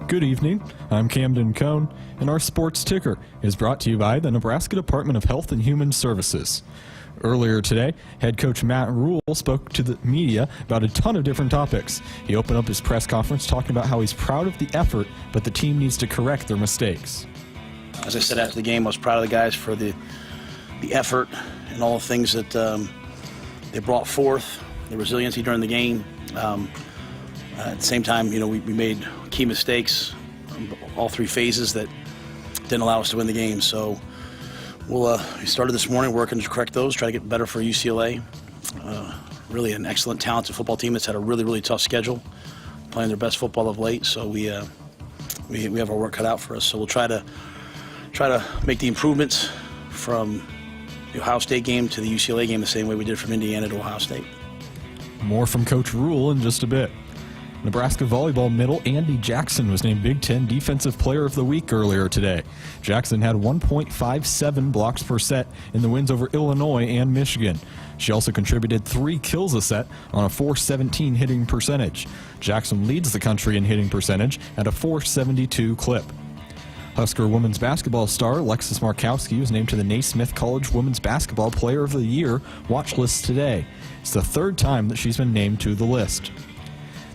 Good evening, I'm Camden Cohn, and our Sports Ticker is brought to you by the Nebraska Department of Health and Human Services. Earlier today, head coach Matt Rhule spoke to the media about a ton of different topics. He opened up his press conference talking about how he's proud of the effort, but the team needs to correct their mistakes. As I said after the game, I was proud of the guys for the effort and all the things that they brought forth, the resiliency during the game. At the same time, we made key mistakes on all three phases that didn't allow us to win the game. So we started this morning working to correct those, try to get better for UCLA. Really an excellent, talented football team that's had a really, really tough schedule, playing their best football of late. So we have our work cut out for us. So we'll try to make the improvements from the Ohio State game to the UCLA game the same way we did from Indiana to Ohio State. More from Coach Rhule in just a bit. Nebraska volleyball middle Andy Jackson was named Big Ten Defensive Player of the Week earlier today. Jackson had 1.57 blocks per set in the wins over Illinois and Michigan. She also contributed 3 kills a set on a .417 hitting percentage. Jackson leads the country in hitting percentage at a .472 clip. Husker women's basketball star Alexis Markowski was named to the Naismith College Women's Basketball Player of the Year watch list today. It's the 3rd time that she's been named to the list.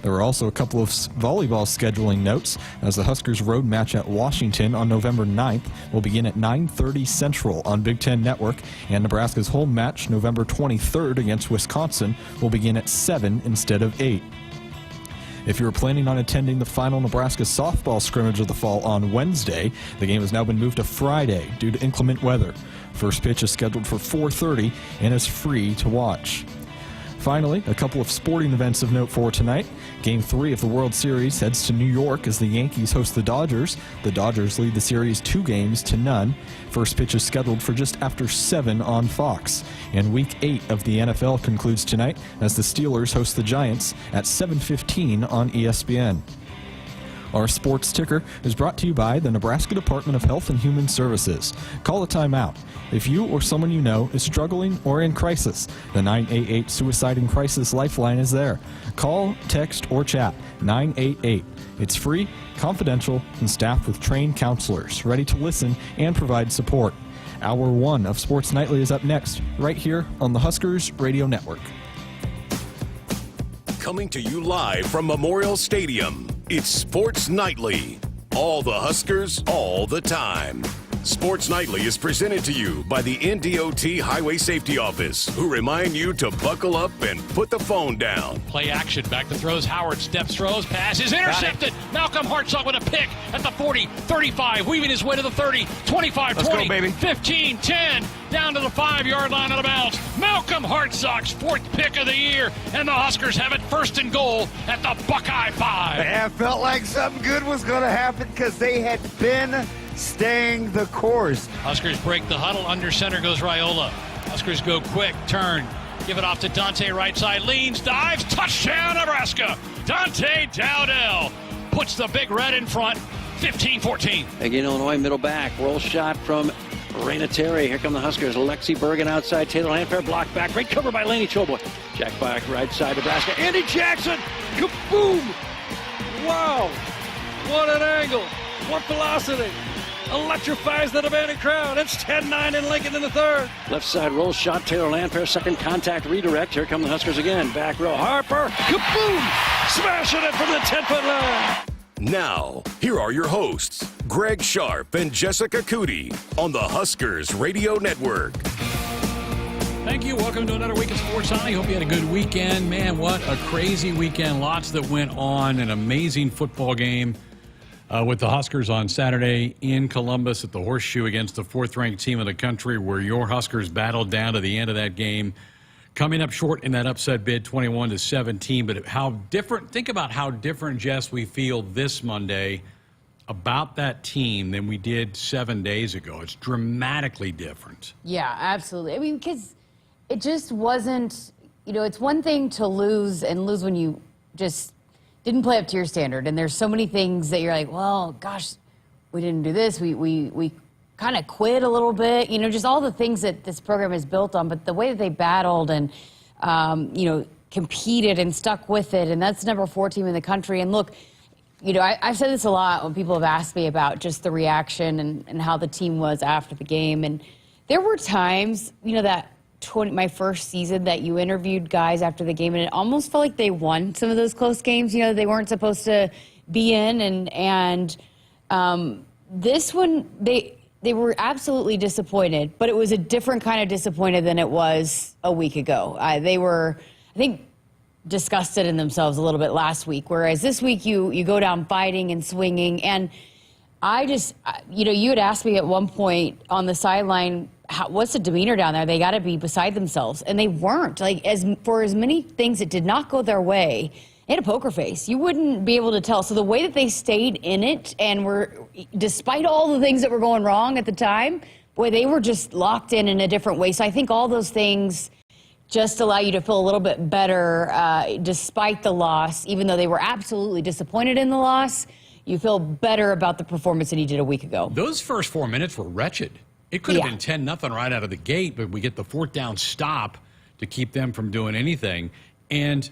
There were also a couple of volleyball scheduling notes, as the Huskers road match at Washington on November 9th will begin at 9:30 Central on Big Ten Network, and Nebraska's home match November 23rd against Wisconsin will begin at 7 instead of 8. If you were planning on attending the final Nebraska softball scrimmage of the fall on Wednesday, the game has now been moved to Friday due to inclement weather. First pitch is scheduled for 4:30 and is free to watch. Finally, a couple of sporting events of note for tonight. Game 3 of the World Series heads to New York as the Yankees host the Dodgers. The Dodgers lead the series 2-0. First pitch is scheduled for just after 7 on Fox. And Week 8 of the NFL concludes tonight as the Steelers host the Giants at 7:15 on ESPN. Our Sports Ticker is brought to you by the Nebraska Department of Health and Human Services. Call a timeout. If you or someone you know is struggling or in crisis, the 988 Suicide and Crisis Lifeline is there. Call, text, or chat 988. It's free, confidential, and staffed with trained counselors ready to listen and provide support. Hour 1 of Sports Nightly is up next, right here on the Huskers Radio Network. Coming to you live from Memorial Stadium, it's Sports Nightly. All the Huskers, all the time. Sports Nightly is presented to you by the NDOT Highway Safety Office, who remind you to buckle up and put the phone down. Play action, back to throws. Howard steps, throws, pass is intercepted. Malcolm Hartzog with a pick at the 40, 35, weaving his way to the 30, 25, Let's 20, go, baby. 15, 10, down to the 5-yard line out of bounds. Malcolm Hartzog's 4th pick of the year, and the Huskers have it 1st and goal at the Buckeye 5. I felt like something good was going to happen because they had been staying the course. Huskers break the huddle. Under center goes Rhule. Huskers go quick, turn, give it off to Dante, right side, leans, dives, touchdown Nebraska. Dante Dowdell puts the Big Red in front, 15-14. Again, Illinois middle back, roll shot from Raina Terry. Here come the Huskers. Lexi Bergen outside, Taylor Landfair, block back, great cover by Laney Choboy. Jack back, right side, Nebraska. Andy Jackson, kaboom! Wow, what an angle, what velocity. Electrifies the demanding crowd. It's 10-9 in Lincoln in the 3rd. Left side roll shot. Taylor Landfair, second contact redirect. Here come the Huskers again. Back row. Harper. Kaboom! Smashing it from the 10-foot line. Now, here are your hosts, Greg Sharpe and Jessica Coody on the Huskers Radio Network. Thank you. Welcome to another week of Sports Nightly. Hope you had a good weekend. Man, what a crazy weekend. Lots that went on. An amazing football game. With the Huskers on Saturday in Columbus at the Horseshoe against the 4th-ranked team in the country, where your Huskers battled down to the end of that game, coming up short in that upset bid, 21-17. But how different, think about how different, Jess, we feel this Monday about that team than we did 7 days ago. It's dramatically different. Yeah, absolutely. I mean, because it just wasn't, it's one thing to lose and lose when you just didn't play up to your standard, and there's so many things that you're like, well, gosh, we didn't do this. We kind of quit a little bit, just all the things that this program is built on. But the way that they battled and, competed and stuck with it, and that's the number 4 team in the country. And look, I've said this a lot when people have asked me about just the reaction and how the team was after the game. And there were times, that my first season that you interviewed guys after the game, and it almost felt like they won some of those close games, they weren't supposed to be in. And this one, they were absolutely disappointed, but it was a different kind of disappointed than it was a week ago. They were, I think, disgusted in themselves a little bit last week, whereas this week you go down fighting and swinging. And I just, you had asked me at one point on the sideline, what's the demeanor down there? They got to be beside themselves, and they weren't. For as many things that did not go their way, they had a poker face. You wouldn't be able to tell. So the way that they stayed in it and were, despite all the things that were going wrong at the time, boy, they were just locked in a different way. So I think all those things just allow you to feel a little bit better despite the loss. Even though they were absolutely disappointed in the loss, you feel better about the performance that he did a week ago. Those first 4 minutes were wretched. It could have been 10-0 right out of the gate, but we get the 4th down stop to keep them from doing anything. And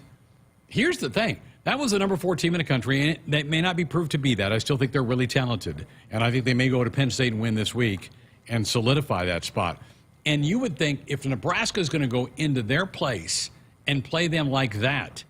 here's the thing. That was the number 4 team in the country, and that may not be proved to be that. I still think they're really talented, and I think they may go to Penn State and win this week and solidify that spot. And you would think if Nebraska is going to go into their place and play them like that,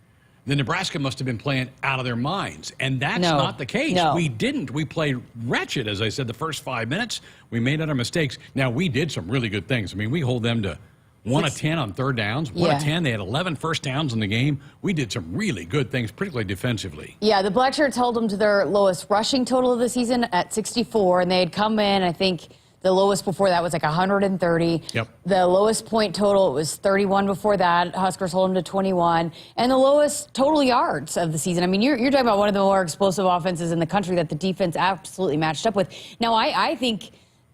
then Nebraska must have been playing out of their minds. And that's not the case. No. We didn't. We played wretched, as I said, the first 5 minutes. We made other mistakes. Now, we did some really good things. I mean, we hold them to 1 of 10 on 3rd downs. 1 of 10. They had 11 first downs in the game. We did some really good things, particularly defensively. Yeah, the Black Shirts held them to their lowest rushing total of the season at 64, and they had come in, I think, the lowest before that was like 130. Yep. The lowest point total was 31 before that. Huskers hold them to 21. And the lowest total yards of the season. I mean, you're talking about one of the more explosive offenses in the country that the defense absolutely matched up with. Now, I think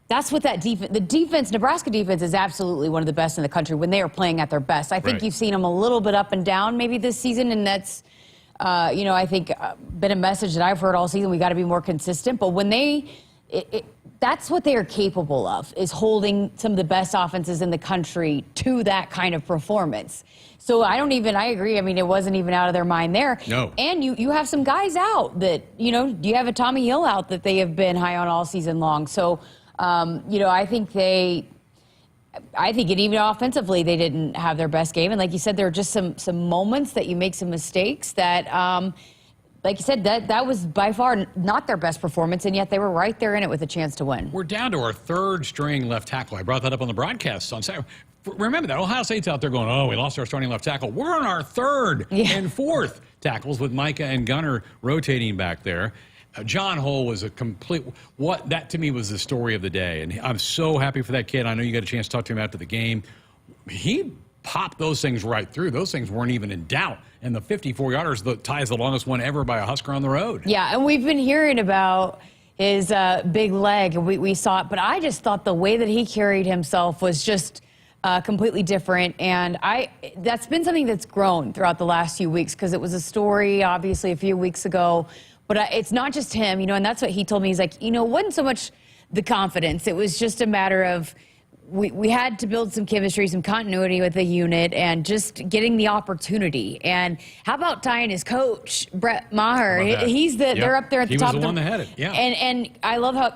that's what that defense, Nebraska defense is absolutely one of the best in the country when they are playing at their best. I think you've seen them a little bit up and down maybe this season, and that's, I think been a message that I've heard all season. We got to be more consistent. But when that's what they are capable of, is holding some of the best offenses in the country to that kind of performance. So I agree. I mean, it wasn't even out of their mind there. No. And you have some guys out that, you have a Tommy Hill out that they have been high on all season long. So, I think even offensively, they didn't have their best game. And like you said, there are just some moments that you make some mistakes that, like you said, that was by far not their best performance, and yet they were right there in it with a chance to win. We're down to our 3rd string left tackle. I brought that up on the broadcast on Saturday. Remember that. Ohio State's out there going, we lost our starting left tackle. We're on our 3rd and 4th tackles with Micah and Gunner rotating back there. John Hull was a complete – that to me was the story of the day, and I'm so happy for that kid. I know you got a chance to talk to him after the game. He popped those things right through. Those things weren't even in doubt. And the 54-yarder ties the longest one ever by a Husker on the road. Yeah, and we've been hearing about his big leg, and we saw it. But I just thought the way that he carried himself was just completely different. And that's been something that's grown throughout the last few weeks, because it was a story, obviously, a few weeks ago. But it's not just him, and that's what he told me. He's like, it wasn't so much the confidence. It was just a matter of we had to build some chemistry, some continuity with the unit, and just getting the opportunity. And how about tying his coach, Brett Maher? He's they're up there at the top. He was the one that had it, yeah. And I love how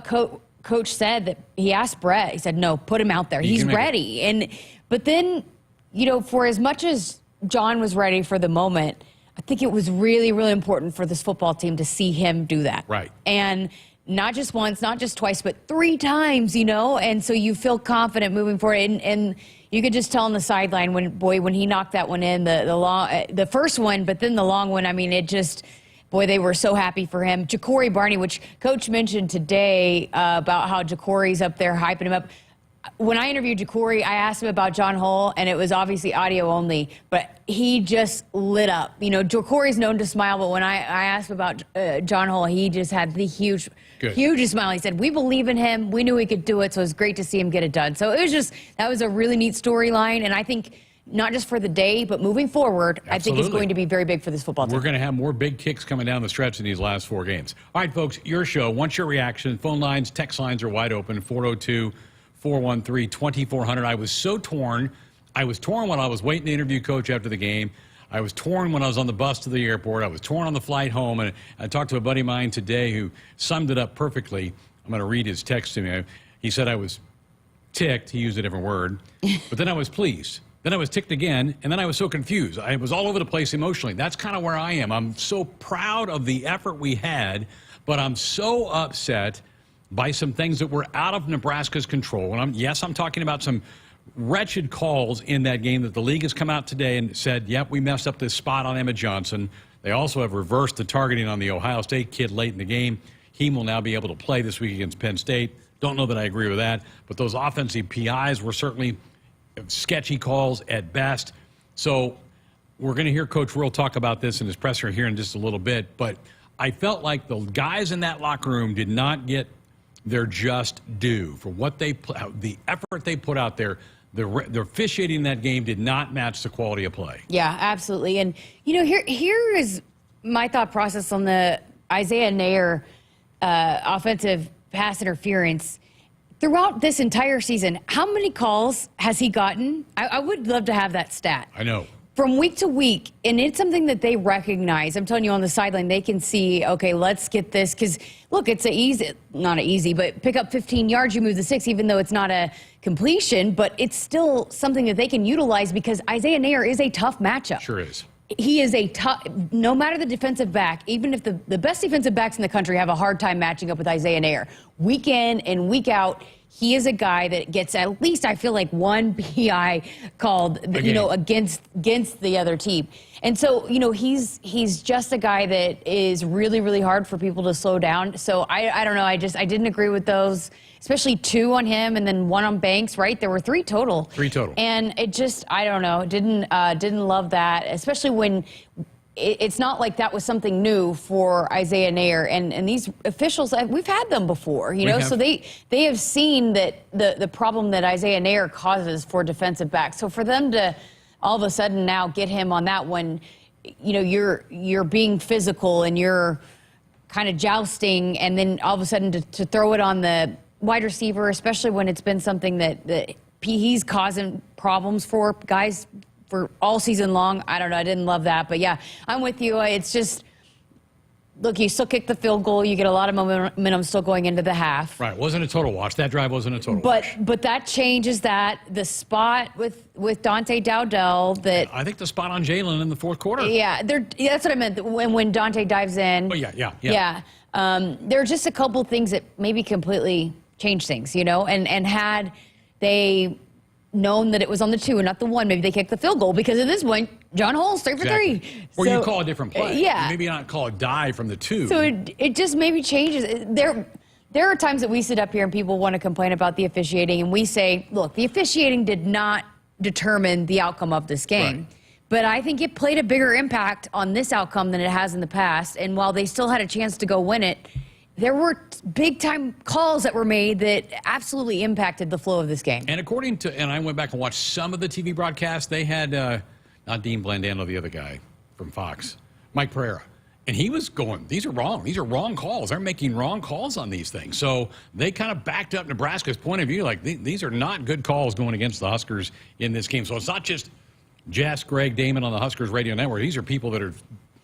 Coach said that he asked Brett, he said, no, put him out there. He's ready. But then, for as much as John was ready for the moment, I think it was really, really important for this football team to see him do that. Right. And not just once, not just twice, but 3 times, and so you feel confident moving forward. And you could just tell on the sideline when he knocked that one in, the first one, but then the long one, I mean, they were so happy for him. Ja'Cory Barney, which Coach mentioned today about how Ja'Cory's up there hyping him up. When I interviewed Ja'Cory, I asked him about John Hull, and it was obviously audio only, but he just lit up. Ja'Cory's known to smile, but when I asked him about John Hull, he just had the hugest smile. He said, we believe in him. We knew he could do it, so it was great to see him get it done. So that was a really neat storyline, and I think not just for the day, but moving forward, I think it's going to be very big for this football team. We're going to have more big kicks coming down the stretch in these last 4 games. All right, folks, your show. What's your reaction? Phone lines, text lines are wide open, 402-413-2400. I was so torn. I was torn when I was waiting to interview Coach after the game. I was torn when I was on the bus to the airport. I was torn on the flight home. And I talked to a buddy of mine today who summed it up perfectly. I'm going to read his text to me. He said I was ticked. He used a different word. But then I was pleased. Then I was ticked again, and then I was so confused. I was all over the place emotionally. That's kind of where I am. I'm so proud of the effort we had, but I'm so upset by some things that were out of Nebraska's control. And I'm talking about some wretched calls in that game that the league has come out today and said, yep, we messed up this spot on Emma Johnson. They also have reversed the targeting on the Ohio State kid late in the game. He will now be able to play this week against Penn State. Don't know that I agree with that, but those offensive PIs were certainly sketchy calls at best. So we're going to hear Coach Rhule talk about this in his presser here in just a little bit, but I felt like the guys in that locker room did not get their just due for what the effort they put out there. The officiating in that game did not match the quality of play. Yeah, absolutely. And, here is my thought process on the Isaiah Nair offensive pass interference. Throughout this entire season, how many calls has he gotten? I would love to have that stat. I know. From week to week, and it's something that they recognize. I'm telling you, on the sideline, they can see, okay, let's get this. Because, look, it's not easy, but pick up 15 yards, you move the 6, even though it's not a completion. But it's still something that they can utilize because Isaiah Nair is a tough matchup. Sure is. He is a tough, no matter the defensive back, even if the best defensive backs in the country have a hard time matching up with Isaiah Nair. Week in and week out, he is a guy that gets at least, I feel like, one PI called, against the other team. And so, he's just a guy that is really, really hard for people to slow down. So I don't know. I didn't agree with those, especially 2 on him and then 1 on Banks, right? There were 3 total. 3 total. And it just, I don't know, didn't love that, especially when it's not like that was something new for Isaiah Nair. And these officials, we've had them before, so they have seen that the problem that Isaiah Nair causes for defensive backs. So for them to all of a sudden now get him on that one, you're being physical and you're kind of jousting, and then all of a sudden to throw it on the wide receiver, especially when it's been something that he's causing problems for guys for all season long. I don't know. I didn't love that. But, yeah, I'm with you. It's just, look, you still kick the field goal. You get a lot of momentum still going into the half. Right. Wasn't a total wash. That drive wasn't a total wash. But that changes that. The spot with Dante Dowdell that. I think the spot on Jalen in the fourth quarter. Yeah, that's what I meant. When Dante dives in. Oh, yeah. There are just a couple things that maybe completely change things, and had they known that it was on the 2 and not the 1, maybe they kicked the field goal, because at this point, John Hull's 3 for 3. Or you call a different play. Yeah. Maybe not call a dive from the 2. So it just maybe changes. There are times that we sit up here and people want to complain about the officiating, and we say, look, the officiating did not determine the outcome of this game. Right. But I think it played a bigger impact on this outcome than it has in the past. And while they still had a chance to go win it, there were big-time calls that were made that absolutely impacted the flow of this game. And and I went back and watched some of the TV broadcasts. They had, not Dean Blandano, the other guy from Fox, Mike Pereira. And he was going, these are wrong. These are wrong calls. They're making wrong calls on these things. So they kind of backed up Nebraska's point of view. Like, these are not good calls going against the Huskers in this game. So it's not just Jess, Greg, Damon on the Huskers Radio Network. These are people that are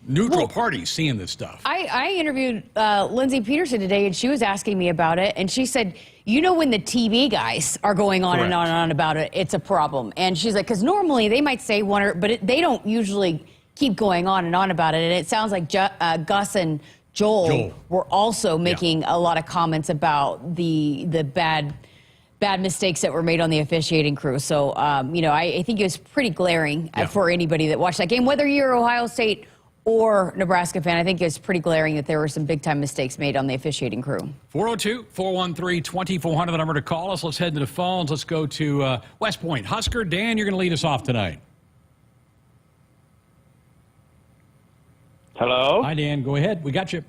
neutral parties seeing this stuff. I interviewed Lindsey Peterson today, and she was asking me about it, and she said, when the TV guys are going on and on and on about it, it's a problem. And she's like, because normally they might say one, but they don't usually keep going on and on about it. And it sounds like Gus and Joel were also making a lot of comments about the bad mistakes that were made on the officiating crew. So, I think it was pretty glaring for anybody that watched that game, whether you're Ohio State or Nebraska fan. I think it's pretty glaring that there were some big-time mistakes made on the officiating crew. 402-413-2400, the number to call us. Let's head to the phones. Let's go to West Point. Husker, Dan, you're going to lead us off tonight. Hello? Hi, Dan. Go ahead. We got you.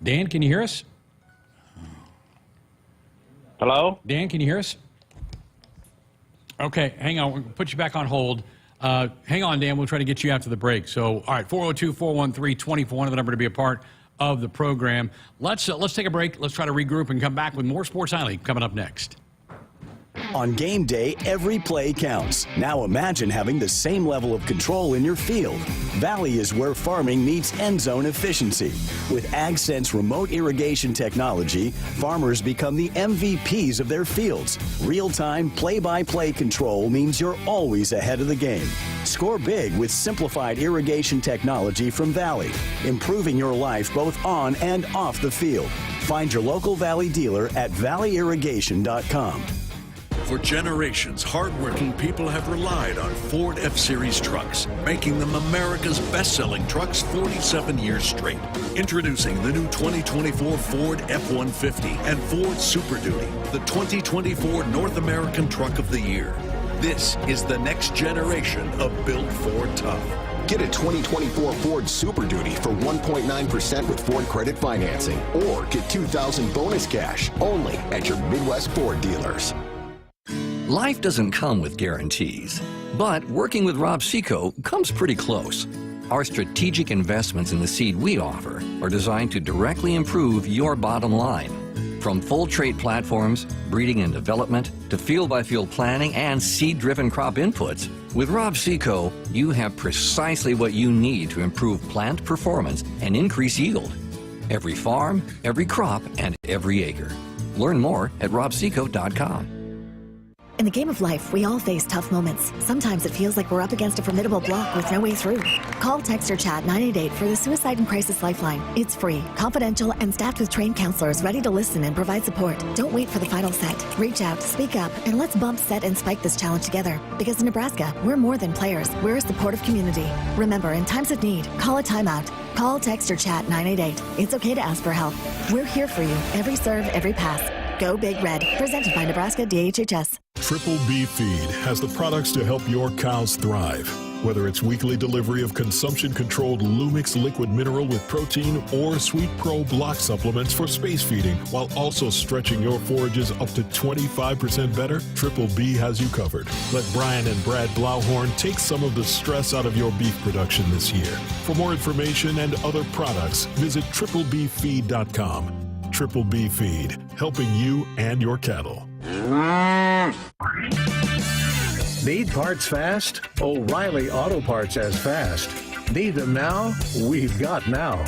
Dan, can you hear us? Hello? Dan, can you hear us? Okay, hang on. We'll put you back on hold. Hang on, Dan. We'll try to get you after the break. So, all right, 402-413-2400, the number to be a part of the program. Let's take a break. Let's try to regroup and come back with more Sports Nightly coming up next. On game day, every play counts. Now imagine having the same level of control in your field. Valley is where farming meets end zone efficiency. With AgSense remote irrigation technology, farmers become the MVPs of their fields. Real-time, play-by-play control means you're always ahead of the game. Score big with simplified irrigation technology from Valley, improving your life both on and off the field. Find your local Valley dealer at valleyirrigation.com. For generations, hardworking people have relied on Ford F-Series trucks, making them America's best-selling trucks 47 years straight. Introducing the new 2024 Ford F-150 and Ford Super Duty, the 2024 North American Truck of the Year. This is the next generation of Built Ford Tough. Get a 2024 Ford Super Duty for 1.9% with Ford credit financing, or get $2,000 bonus cash only at your Midwest Ford dealers. Life doesn't come with guarantees, but working with Rob Seco comes pretty close. Our strategic investments in the seed we offer are designed to directly improve your bottom line. From full trait platforms, breeding and development, to field-by-field planning and seed-driven crop inputs, with Rob Seco, you have precisely what you need to improve plant performance and increase yield. Every farm, every crop, and every acre. Learn more at robseco.com. In the game of life, we all face tough moments. Sometimes it feels like we're up against a formidable block with no way through. Call, text, or chat 988 for the Suicide and Crisis Lifeline. It's free, confidential, and staffed with trained counselors ready to listen and provide support. Don't wait for the final set. Reach out, speak up, and let's bump, set, and spike this challenge together. Because in Nebraska, we're more than players. We're a supportive community. Remember, in times of need, call a timeout. Call, text, or chat 988. It's okay to ask for help. We're here for you. Every serve, every pass. Go Big Red. Presented by Nebraska DHHS. Triple B Feed has the products to help your cows thrive. Whether it's weekly delivery of consumption-controlled Lumix liquid mineral with protein or Sweet Pro block supplements for space feeding, while also stretching your forages up to 25% better, Triple B has you covered. Let Brian and Brad Blauhorn take some of the stress out of your beef production this year. For more information and other products, visit triplebfeed.com. Triple B Feed, helping you and your cattle. Need parts fast? O'Reilly Auto Parts has fast. Need them now? We've got now.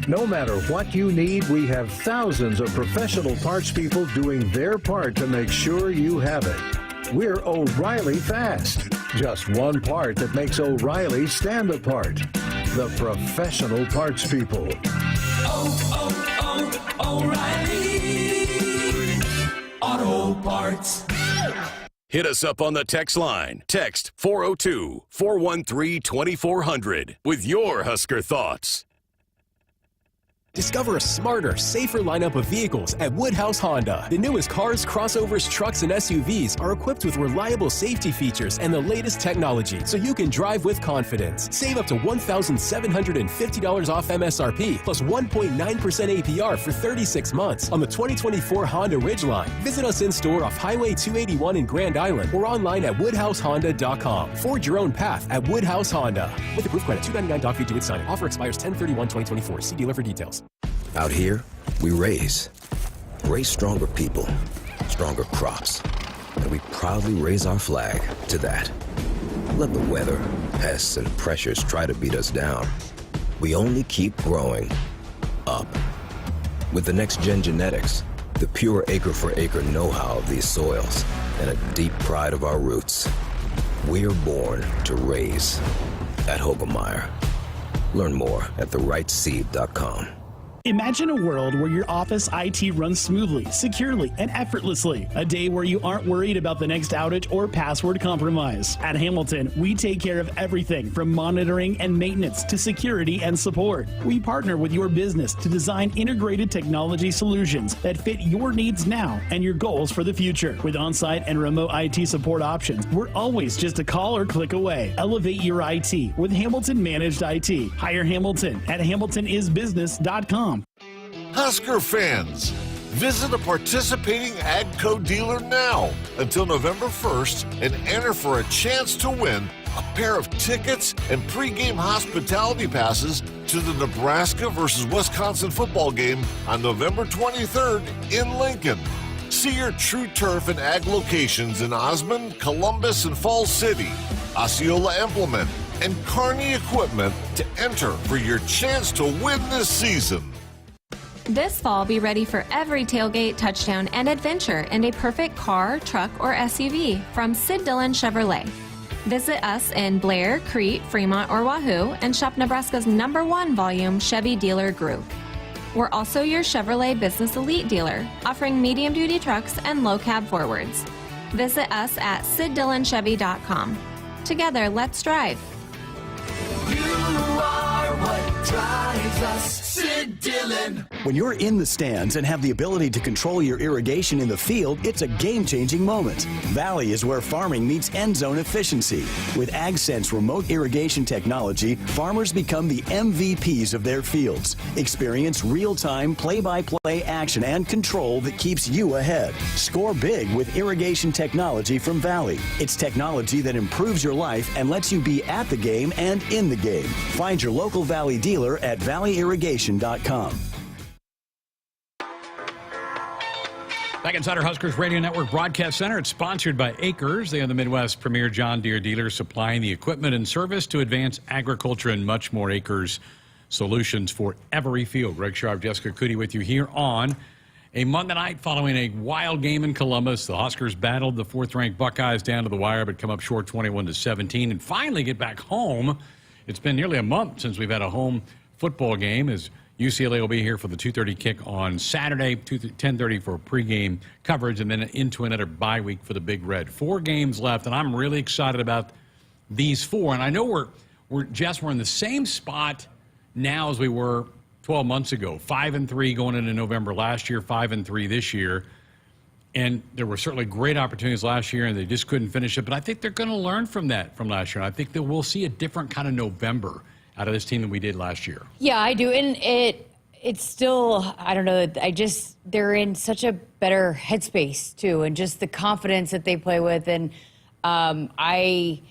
No matter what you need, we have thousands of professional parts people doing their part to make sure you have it. We're O'Reilly Fast. Just one part that makes O'Reilly stand apart. The professional parts people. O'Reilly Auto Parts. Hit us up on the text line. Text 402-413-2400 with your Husker thoughts. Discover a smarter, safer lineup of vehicles at Woodhouse Honda. The newest cars, crossovers, trucks, and SUVs are equipped with reliable safety features and the latest technology, so you can drive with confidence. Save up to $1,750 off MSRP, plus 1.9% APR for 36 months on the 2024 Honda Ridgeline. Visit us in-store off Highway 281 in Grand Island or online at woodhousehonda.com. Forge your own path at Woodhouse Honda. With approved credit, $299 doc fee due at signing. Offer expires 10/31/2024. See dealer for details. Out here, we raise stronger people, stronger crops, and we proudly raise our flag to that. Let the weather, pests, and pressures try to beat us down. We only keep growing up. With the next-gen genetics, the pure acre-for-acre know-how of these soils, and a deep pride of our roots, we are born to raise at Hogemeyer. Learn more at therightseed.com. Imagine a world where your office IT runs smoothly, securely, and effortlessly. A day where you aren't worried about the next outage or password compromise. At Hamilton, we take care of everything from monitoring and maintenance to security and support. We partner with your business to design integrated technology solutions that fit your needs now and your goals for the future. With on-site and remote IT support options, we're always just a call or click away. Elevate your IT with Hamilton Managed IT. Hire Hamilton at hamiltonisbusiness.com. Husker fans, visit a participating AGCO dealer now until November 1st and enter for a chance to win a pair of tickets and pregame hospitality passes to the Nebraska versus Wisconsin football game on November 23rd in Lincoln. See See your True Turf and Ag locations in Osmond, Columbus, and Falls City, Osceola Implement, and Kearney Equipment to enter for your chance to win this season. This fall, be ready for every tailgate, touchdown, and adventure in a perfect car, truck, or SUV from Sid Dillon Chevrolet. Visit us in Blair, Crete, Fremont, or Wahoo and shop Nebraska's #1 volume Chevy dealer group. We're also your Chevrolet Business Elite dealer, offering medium-duty trucks and low-cab forwards. Visit us at SidDillonChevy.com. Together, let's drive. You are what drives us, Sid Dillon. When you're in the stands and have the ability to control your irrigation in the field, it's a game-changing moment. Valley is where farming meets end zone efficiency. With AgSense remote irrigation technology, farmers become the MVPs of their fields. Experience real-time, play-by-play action and control that keeps you ahead. Score big with irrigation technology from Valley. It's technology that improves your life and lets you be at the game and in the game. Find your local Valley dealer at valleyirrigation.com. Back inside our Huskers Radio Network Broadcast Center, it's sponsored by Akrs. They are the Midwest's premier John Deere dealer, supplying the equipment and service to advance agriculture and much more. Akrs solutions for every field. Greg Sharpe, Jessica Coody with you here on a Monday night following a wild game in Columbus. The Huskers battled the 4th-ranked Buckeyes down to the wire, but come up short 21-17 and finally get back home. It's been nearly a month since we've had a home football game, as UCLA will be here for the 2:30 kick on Saturday, 10:30 for pregame coverage, and then into another bye week for the Big Red. 4 games left, and I'm really excited about these 4. And I know we're in the same spot now as we were 12 months ago. 5-3 going into November last year, 5-3 this year. And there were certainly great opportunities last year, and they just couldn't finish it. But I think they're going to learn from that from last year. And I think that we'll see a different kind of November out of this team than we did last year. Yeah, I do. And it's still, I don't know, they're in such a better headspace, too, and just the confidence that they play with. And it's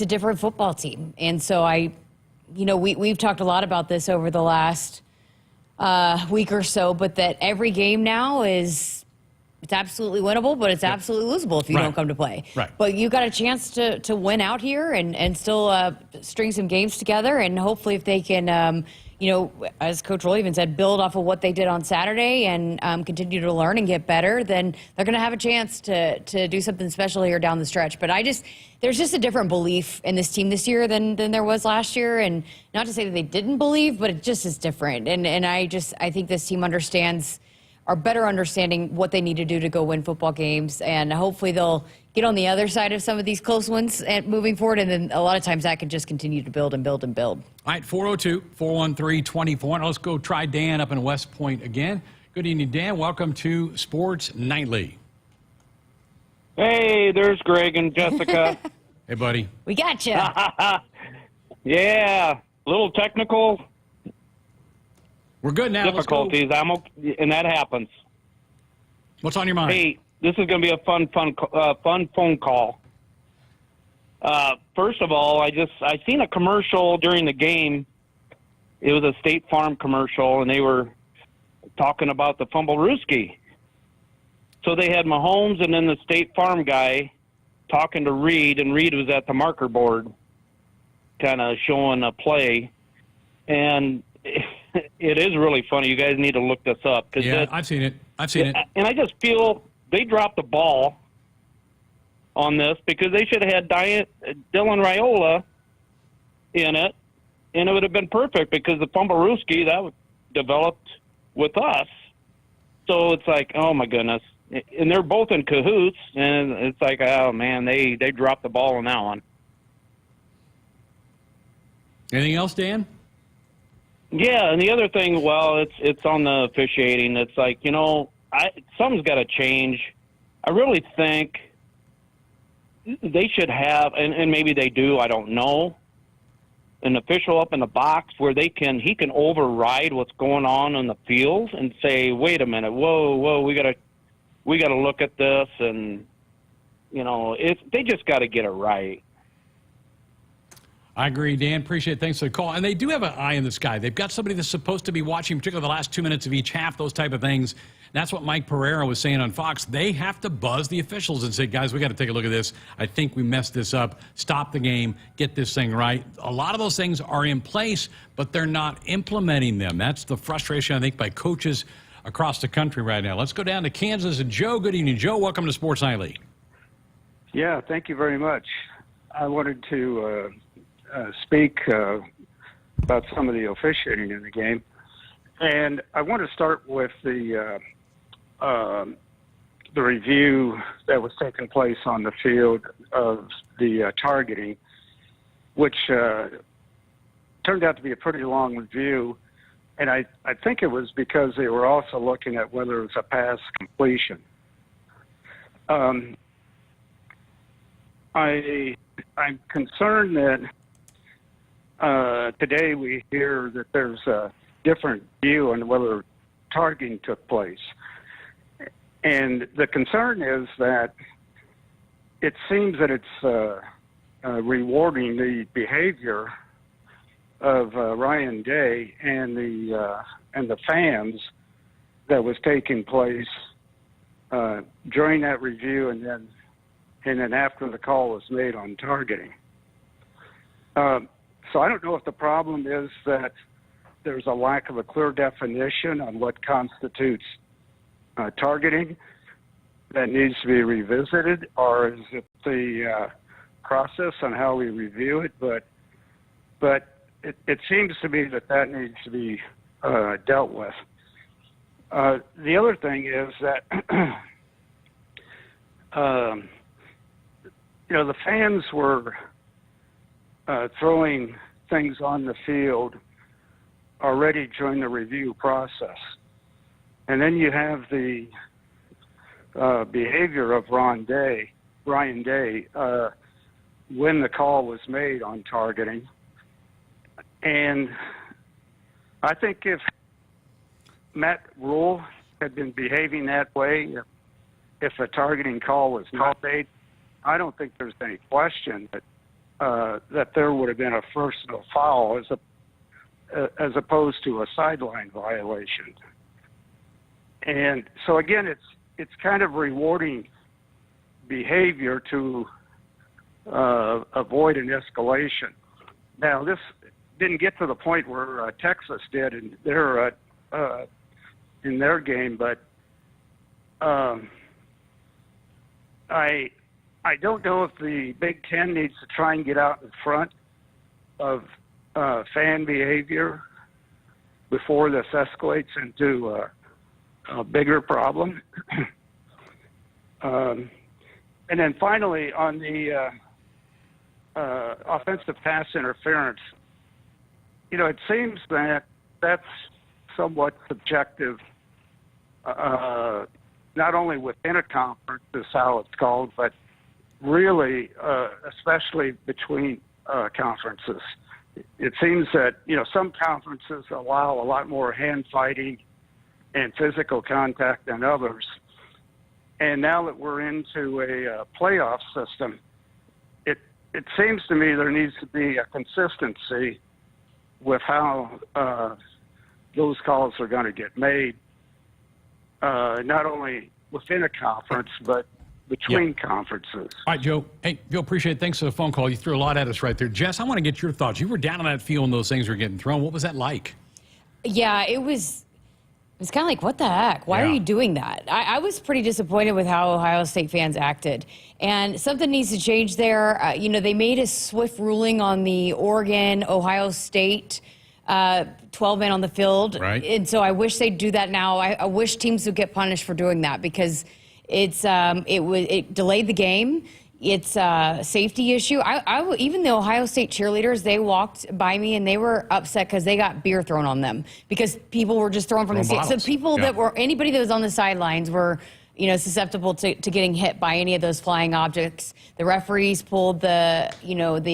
a different football team. And so we've talked a lot about this over the last week or so, but that every game now it's absolutely winnable, but it's absolutely losable if you don't come to play. Right. But you got a chance to win out here and still string some games together, and hopefully if they can, as Coach Rhule even said, build off of what they did on Saturday and continue to learn and get better, then they're going to have a chance to do something special here down the stretch. But there's just a different belief in this team this year than there was last year, and not to say that they didn't believe, but it just is different. And I think this team are better understanding what they need to do to go win football games, and hopefully they'll get on the other side of some of these close ones and moving forward, and then a lot of times that can just continue to build and build and build. All right, 402-413-24. Let's go try Dan up in West Point again. Good evening, Dan. Welcome to Sports Nightly. Hey, there's Greg and Jessica. Hey, buddy. We got you. Yeah, a little technical. We're good now. Difficulties, and that happens. What's on your mind? Hey, this is going to be a fun phone call. First of all, I seen a commercial during the game. It was a State Farm commercial, and they were talking about the Fumblerooski. So they had Mahomes and then the State Farm guy talking to Reed, and Reed was at the marker board kind of showing a play. And it is really funny. You guys need to look this up. Yeah, I've seen it. And I just feel they dropped the ball on this because they should have had Dylan Riola in it, and it would have been perfect because the Fumblerooski, that developed with us. So it's like, oh, my goodness. And they're both in cahoots, and it's like, oh, man, they dropped the ball on that one. Anything else, Dan? Yeah, and the other thing, well, it's on the officiating. It's like, something's got to change. I really think they should have, and maybe they do, I don't know, an official up in the box where he can override what's going on the field and say, wait a minute, whoa, we got to look at this, and they just got to get it right. I agree, Dan. Appreciate it. Thanks for the call. And they do have an eye in the sky. They've got somebody that's supposed to be watching, particularly the last 2 minutes of each half, those type of things. That's what Mike Pereira was saying on Fox. They have to buzz the officials and say, guys, we got to take a look at this. I think we messed this up. Stop the game. Get this thing right. A lot of those things are in place, but they're not implementing them. That's the frustration, I think, by coaches across the country right now. Let's go down to Kansas and Joe. Good evening, Joe. Welcome to Sports Nightly. Yeah, thank you very much. I wanted to speak about some of the officiating in the game. And I want to start with the review that was taking place on the field of the targeting, which turned out to be a pretty long review. And I think it was because they were also looking at whether it was a pass completion. I'm concerned that today we hear that there's a different view on whether targeting took place. And the concern is that it seems that it's rewarding the behavior of Ryan Day and the fans that was taking place during that review and then after the call was made on targeting. So I don't know if the problem is that there's a lack of a clear definition on what constitutes targeting that needs to be revisited, or is it the process on how we review it? But it seems to me that needs to be dealt with. The other thing is that the fans were throwing things on the field already during the review process. And then you have the behavior of Ryan Day, when the call was made on targeting. And I think if Matt Rhule had been behaving that way, if a targeting call was not made, I don't think there's any question that there would have been a personal foul as opposed to a sideline violation. And so again, it's kind of rewarding behavior to avoid an escalation. Now, this didn't get to the point where Texas did in their game, but I don't know if the Big Ten needs to try and get out in front of fan behavior before this escalates into a bigger problem. And then finally, on the offensive pass interference, it seems that that's somewhat subjective, not only within a conference, is how it's called, but really, especially between conferences. It seems that, some conferences allow a lot more hand fighting and physical contact than others. And now that we're into a playoff system, it seems to me there needs to be a consistency with how those calls are going to get made, not only within a conference, but between conferences. All right, Joe. Hey, Joe, appreciate it. Thanks for the phone call. You threw a lot at us right there. Jess, I want to get your thoughts. You were down on that field when those things were getting thrown. What was that like? Yeah, it was kind of like, what the heck? Why are you doing that? I was pretty disappointed with how Ohio State fans acted. And something needs to change there. They made a swift ruling on the Oregon-Ohio State 12-man on the field. Right. And so I wish they'd do that now. I wish teams would get punished for doing that because it delayed the game. It's a safety issue. Even the Ohio State cheerleaders, they walked by me and they were upset because they got beer thrown on them because people were just throwing from the stands. So people anybody that was on the sidelines were, susceptible to getting hit by any of those flying objects. The referees pulled the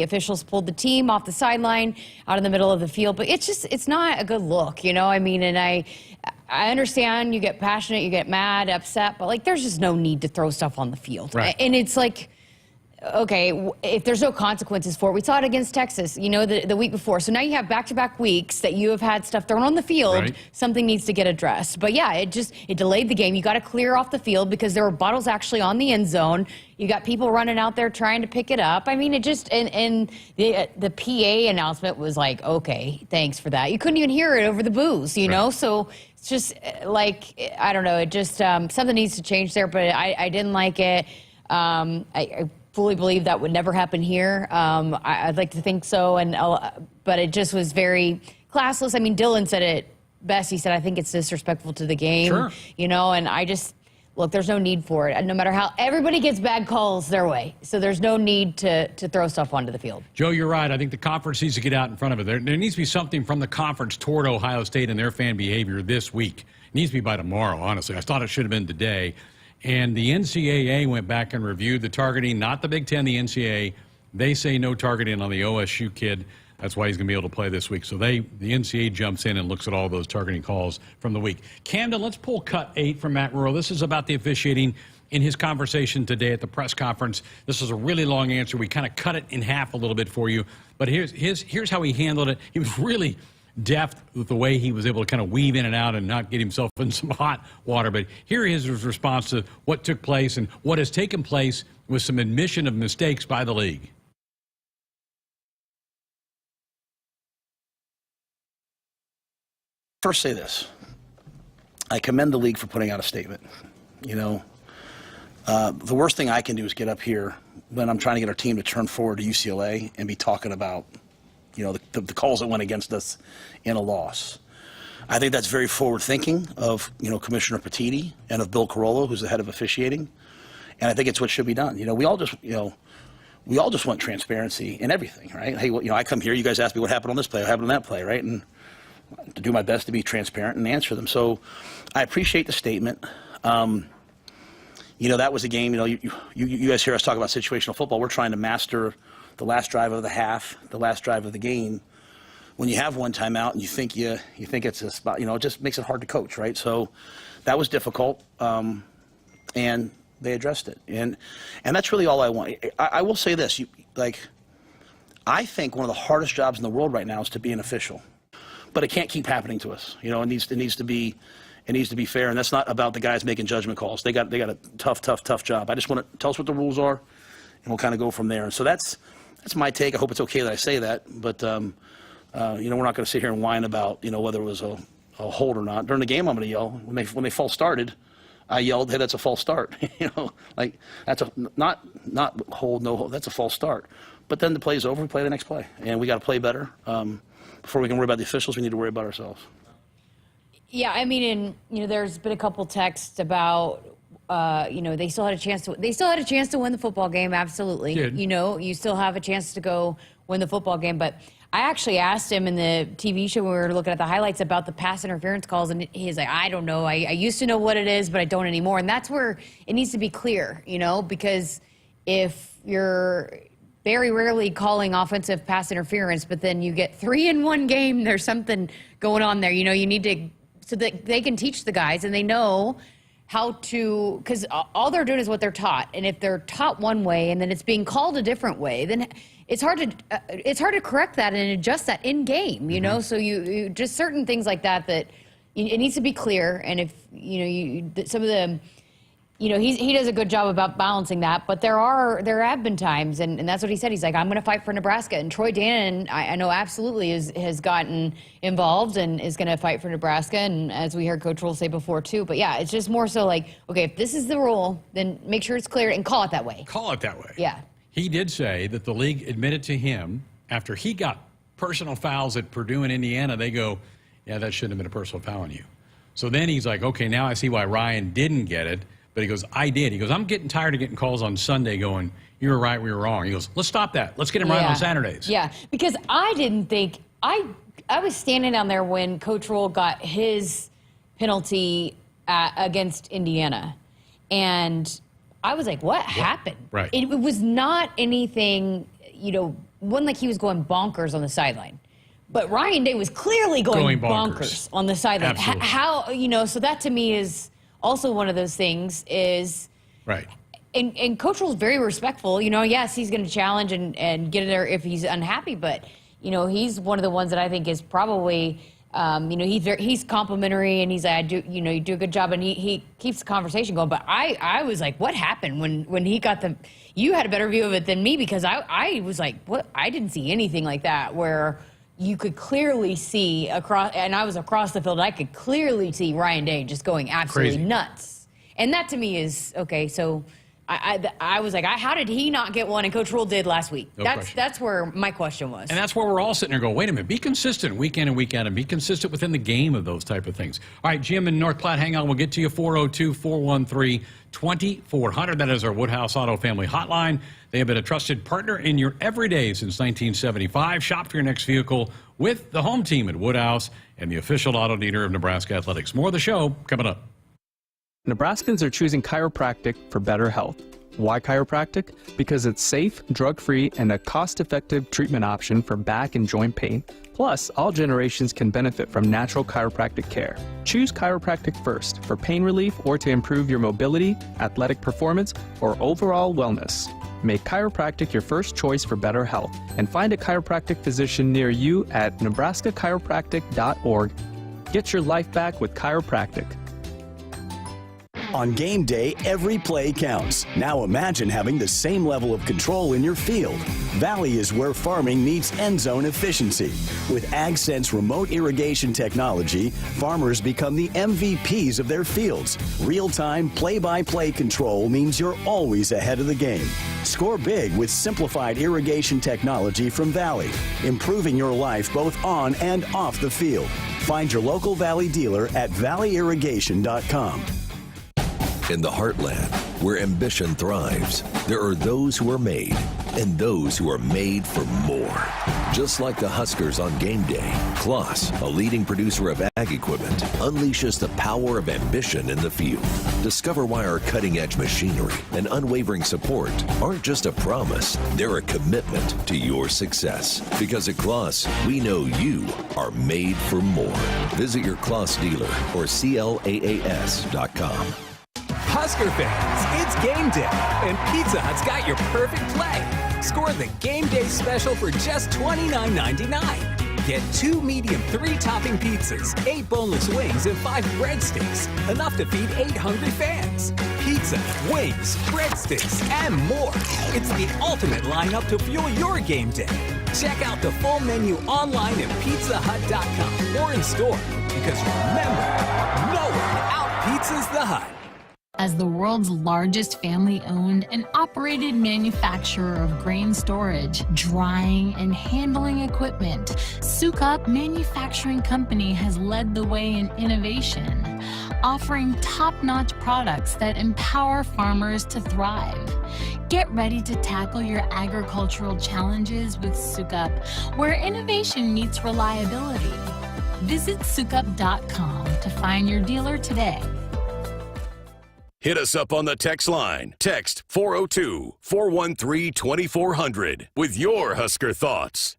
officials pulled the team off the sideline out in the middle of the field. But it's not a good look, And I understand you get passionate, you get mad, upset, but there's just no need to throw stuff on the field. Right. And it's like, okay, if there's no consequences for it, we saw it against Texas, the week before. So now you have back-to-back weeks that you have had stuff thrown on the field. Right. Something needs to get addressed. But yeah, it delayed the game. You got to clear off the field because there were bottles actually on the end zone. You got people running out there trying to pick it up. I mean, it just, and the PA announcement was like, okay, thanks for that. You couldn't even hear it over the booze, know? So it's just like, I don't know, it just, something needs to change there, but I didn't like it. I fully believe that would never happen here. I'd like to think so, but it just was very classless. I mean, Dylan said it best. He said, I think it's disrespectful to the game, Sure. And I just, look, there's no need for it. No matter how, everybody gets bad calls their way. So there's no need to throw stuff onto the field. Joe, you're right. I think the conference needs to get out in front of it. There needs to be something from the conference toward Ohio State and their fan behavior this week. It needs to be by tomorrow, honestly. I thought it should have been today. And the NCAA went back and reviewed the targeting, not the Big Ten, the NCAA. They say no targeting on the OSU kid. That's why he's going to be able to play this week. So the NCAA jumps in and looks at all those targeting calls from the week. Camden, let's pull cut 8 from Matt Rhule. This is about the officiating in his conversation today at the press conference. This is a really long answer. We kind of cut it in half a little bit for you. But here's how he handled it. He was really deft with the way he was able to kind of weave in and out and not get himself in some hot water. But here is his response to what took place and what has taken place with some admission of mistakes by the league. First, say this. I commend the league for putting out a statement. The worst thing I can do is get up here when I'm trying to get our team to turn forward to UCLA and be talking about the calls that went against us in a loss. I think that's very forward-thinking of, Commissioner Petiti and of Bill Carollo, who's the head of officiating. And I think it's what should be done. We all just want transparency in everything, right? Hey, I come here, you guys ask me what happened on this play, what happened on that play, right? And to do my best to be transparent and answer them. So I appreciate the statement. That was a game, you guys hear us talk about situational football. We're trying to master the last drive of the half, the last drive of the game. When you have one timeout and you think it's a spot, it just makes it hard to coach, right? So that was difficult, and they addressed it, and that's really all I want. I will say this: I think one of the hardest jobs in the world right now is to be an official, but it can't keep happening to us. It needs to be fair, and that's not about the guys making judgment calls. They got a tough job. I just want to tell us what the rules are, and we'll kind of go from there. And so that's my take. I hope it's okay that I say that, but we're not going to sit here and whine about whether it was a hold or not. During the game, I'm going to yell when they false started. I yelled, "Hey, that's a false start!" That's a not hold, no hold. That's a false start. But then the play's over. We play the next play, and we got to play better. Before we can worry about the officials, we need to worry about ourselves. Yeah, I mean, there's been a couple texts about. They still had a chance to win the football game. Absolutely. Did. You still have a chance to go win the football game. But I actually asked him in the TV show when we were looking at the highlights about the pass interference calls, and he's like, I don't know. I used to know what it is, but I don't anymore. And that's where it needs to be clear, because if you're very rarely calling offensive pass interference, but then you get 3 in one game, there's something going on there. You need to, so that they can teach the guys and they know how to, because all they're doing is what they're taught. And if they're taught one way and then it's being called a different way, then it's hard to correct that and adjust that in game, So you just certain things like that it needs to be clear. And if, some of the, he does a good job about balancing that, but there have been times, and that's what he said. He's like, I'm going to fight for Nebraska. And Troy Dannon, I know absolutely has gotten involved and is going to fight for Nebraska. And as we heard Coach Rhule say before too, but yeah, it's just more so like, okay, if this is the rule, then make sure it's clear and call it that way. Call it that way. Yeah. He did say that the league admitted to him after he got personal fouls at Purdue and Indiana, they go, yeah, that shouldn't have been a personal foul on you. So then he's like, okay, now I see why Ryan didn't get it. But he goes, I did. He goes, I'm getting tired of getting calls on Sunday going, you were right, we were wrong. He goes, let's stop that. Let's get him right on Saturdays. Yeah, because I didn't think, I was standing down there when Coach Rhule got his penalty against Indiana. And I was like, what happened? Right. It was not anything, wasn't like he was going bonkers on the sideline. But Ryan Day was clearly going bonkers on the sideline. Absolutely. So that to me is also one of those things is, right. and Coach Rhule's very respectful. You know, yes, he's going to challenge and get in there if he's unhappy, but you know, he's one of the ones that I think is probably, you know, he's complimentary, and he's like, you do a good job, and he keeps the conversation going. But I was like, what happened when he got the? You had a better view of it than me, because I was like, what? I didn't see anything like that where you could clearly see across, and I was across the field, and I could clearly see Ryan Day just going absolutely nuts. And that to me is, okay, so I was like, how did he not get one and Coach Rhule did last week? That's where my question was. And that's where we're all sitting there going, wait a minute, be consistent week in and week out, and be consistent within the game of those type of things. All right, Jim in North Platte, hang on. We'll get to you, 402-413-2400. That is our Woodhouse Auto Family Hotline. They have been a trusted partner in your everyday since 1975. Shop for your next vehicle with the home team at Woodhouse and the official auto dealer of Nebraska Athletics. More of the show coming up. Nebraskans are choosing chiropractic for better health. Why chiropractic? Because it's safe, drug-free, and a cost-effective treatment option for back and joint pain. Plus, all generations can benefit from natural chiropractic care. Choose chiropractic first for pain relief or to improve your mobility, athletic performance, or overall wellness. Make chiropractic your first choice for better health, and find a chiropractic physician near you at nebraska-chiropractic.org. Get your life back with chiropractic. On game day, every play counts. Now imagine having the same level of control in your field. Valley is where farming meets end zone efficiency. With AgSense remote irrigation technology, farmers become the MVPs of their fields. Real-time, play-by-play control means you're always ahead of the game. Score big with simplified irrigation technology from Valley, improving your life both on and off the field. Find your local Valley dealer at valleyirrigation.com. In the heartland, where ambition thrives, there are those who are made and those who are made for more. Just like the Huskers on game day, Kloss, a leading producer of ag equipment, unleashes the power of ambition in the field. Discover why our cutting-edge machinery and unwavering support aren't just a promise, they're a commitment to your success. Because at Kloss, we know you are made for more. Visit your Kloss dealer or CLAAS.com. Husker fans, it's game day, and Pizza Hut's got your perfect play. Score the game day special for just $29.99. Get 2 medium 3-topping pizzas, 8 boneless wings, and 5 breadsticks. Enough to feed 8 hungry fans. Pizza, wings, breadsticks, and more. It's the ultimate lineup to fuel your game day. Check out the full menu online at pizzahut.com or in store. Because remember, no one out-pizzas the Hut. As the world's largest family-owned and operated manufacturer of grain storage, drying, and handling equipment, Sukup Manufacturing Company has led the way in innovation, offering top-notch products that empower farmers to thrive. Get ready to tackle your agricultural challenges with Sukup, where innovation meets reliability. Visit sukup.com to find your dealer today. Hit us up on the text line. Text 402-413-2400 with your Husker thoughts.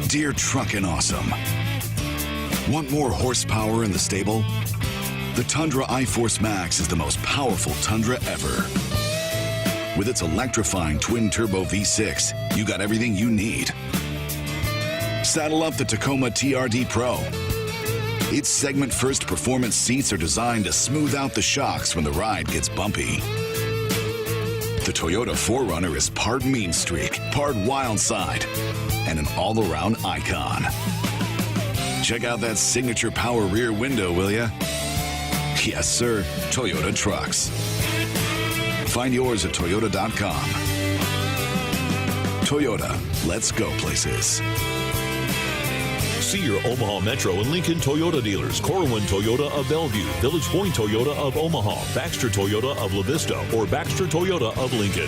Dear Truckin' Awesome. Want more horsepower in the stable? The Tundra iForce Max is the most powerful Tundra ever. With its electrifying twin-turbo V6, you got everything you need. Saddle up the Tacoma TRD Pro. Its segment-first performance seats are designed to smooth out the shocks when the ride gets bumpy. The Toyota 4Runner is part mean streak, part wild side, and an all-around icon. Check out that signature power rear window, will ya? Yes, sir, Toyota trucks. Find yours at toyota.com. Toyota, let's go places. See your Omaha Metro and Lincoln Toyota dealers. Corwin Toyota of Bellevue, Village Point Toyota of Omaha, Baxter Toyota of La Vista, or Baxter Toyota of Lincoln.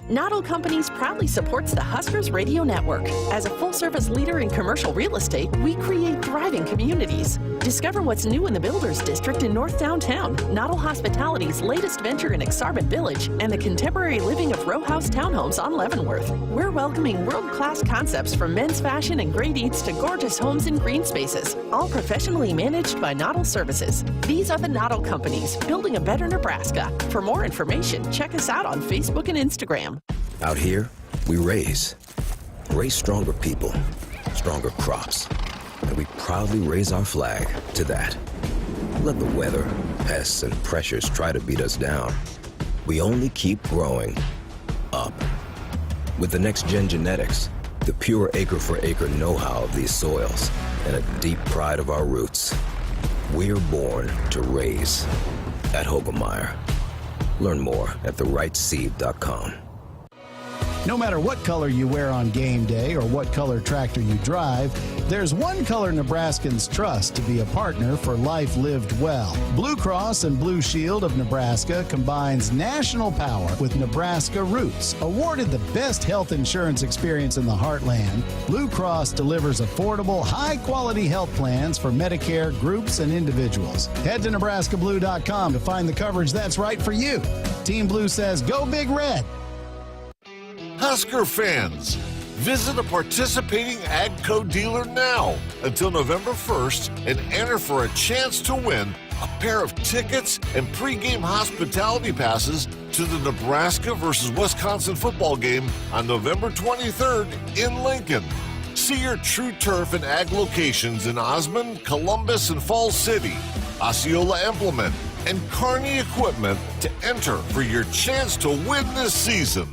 Noddle Companies proudly supports the Huskers Radio Network. As a full-service leader in commercial real estate, we create thriving communities. Discover what's new in the Builders District in North Downtown, Noddle Hospitality's latest venture in Aksarben Village, and the contemporary living of row house townhomes on Leavenworth. We're welcoming world-class concepts from men's fashion and great eats to gorgeous homes and green spaces, all professionally managed by Noddle Services. These are the Noddle Companies, building a better Nebraska. For more information, check us out on Facebook and Instagram. Out here, we raise stronger people, stronger crops, and we proudly raise our flag to that. Let the weather, pests, and pressures try to beat us down. We only keep growing up. With the next-gen genetics, the pure acre-for-acre know-how of these soils, and a deep pride of our roots, we're born to raise at Hogemeyer. Learn more at therightseed.com. No matter what color you wear on game day or what color tractor you drive, there's one color Nebraskans trust to be a partner for life lived well. Blue Cross and Blue Shield of Nebraska combines national power with Nebraska roots. Awarded the best health insurance experience in the heartland, Blue Cross delivers affordable, high-quality health plans for Medicare groups and individuals. Head to nebraskablue.com to find the coverage that's right for you. Team Blue says, go Big Red. Husker fans, visit a participating AGCO dealer now until November 1st and enter for a chance to win a pair of tickets and pregame hospitality passes to the Nebraska versus Wisconsin football game on November 23rd in Lincoln. See your True Turf and Ag locations in Osmond, Columbus, and Falls City, Osceola Implement, and Kearney Equipment to enter for your chance to win this season.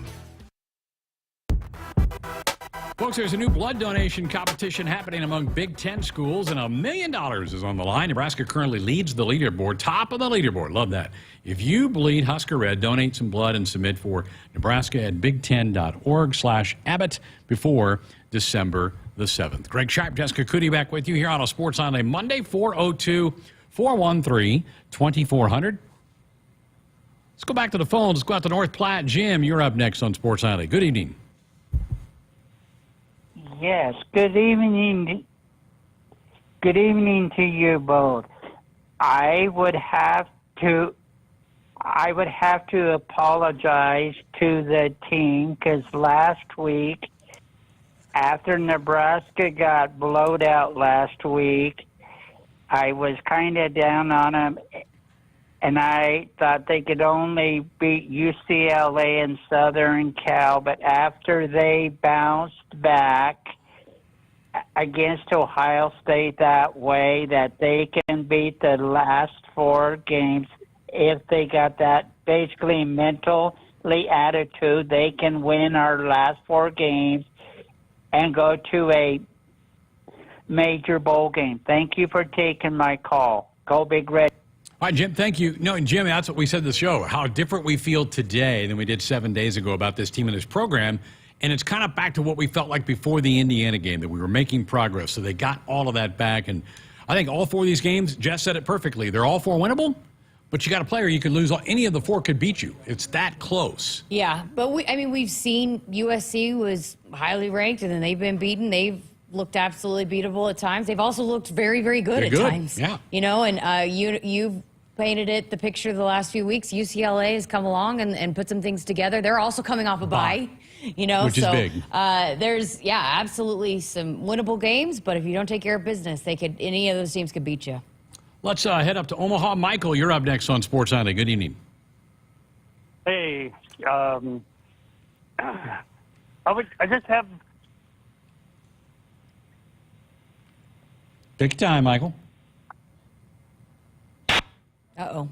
Folks, there's a new blood donation competition happening among Big Ten schools, and $1 million is on the line. Nebraska currently leads the leaderboard, top of the leaderboard. Love that. If you bleed Husker Red, donate some blood and submit for Nebraska at big10.org/Abbott before December the 7th. Greg Sharpe, Jessica Coody back with you here on a Sports Sunday Monday, 402-413-2400. Let's go back to the phones. Let's go out to North Platte. Jim, you're up next on Sports Sunday. Good evening. Yes, good evening. Good evening to you both. I would have to apologize to the team because last week, after Nebraska got blowed out last week, I was kind of down on them, and I thought they could only beat UCLA and Southern Cal, but after they bounced back against Ohio State that way, that they can beat the last four games, if they got that basically mentally attitude, they can win our last four games and go to a major bowl game. Thank you for taking my call. Go Big Red. All right, Jim, thank you. No, Jim, that's what we said in the show, how different we feel today than we did 7 days ago about this team and this program. And it's kind of back to what we felt like before the Indiana game, that we were making progress. So they got all of that back. And I think all four of these games, Jess said it perfectly, they're all four winnable, but you got a player you could lose. Any of the four could beat you. It's that close. Yeah, but we've seen USC was highly ranked, and then they've been beaten. They've looked absolutely beatable at times. They've also looked very, very good at times. Yeah. You know, and you've painted it the picture the last few weeks. UCLA has come along and put some things together. They're also coming off a bye. You know, which is big. There's absolutely some winnable games, but if you don't take care of business, any of those teams could beat you. Let's head up to Omaha. Michael, you're up next on Sports Sunday. Good evening. Hey, I just have. Take your time, Michael. Uh-oh.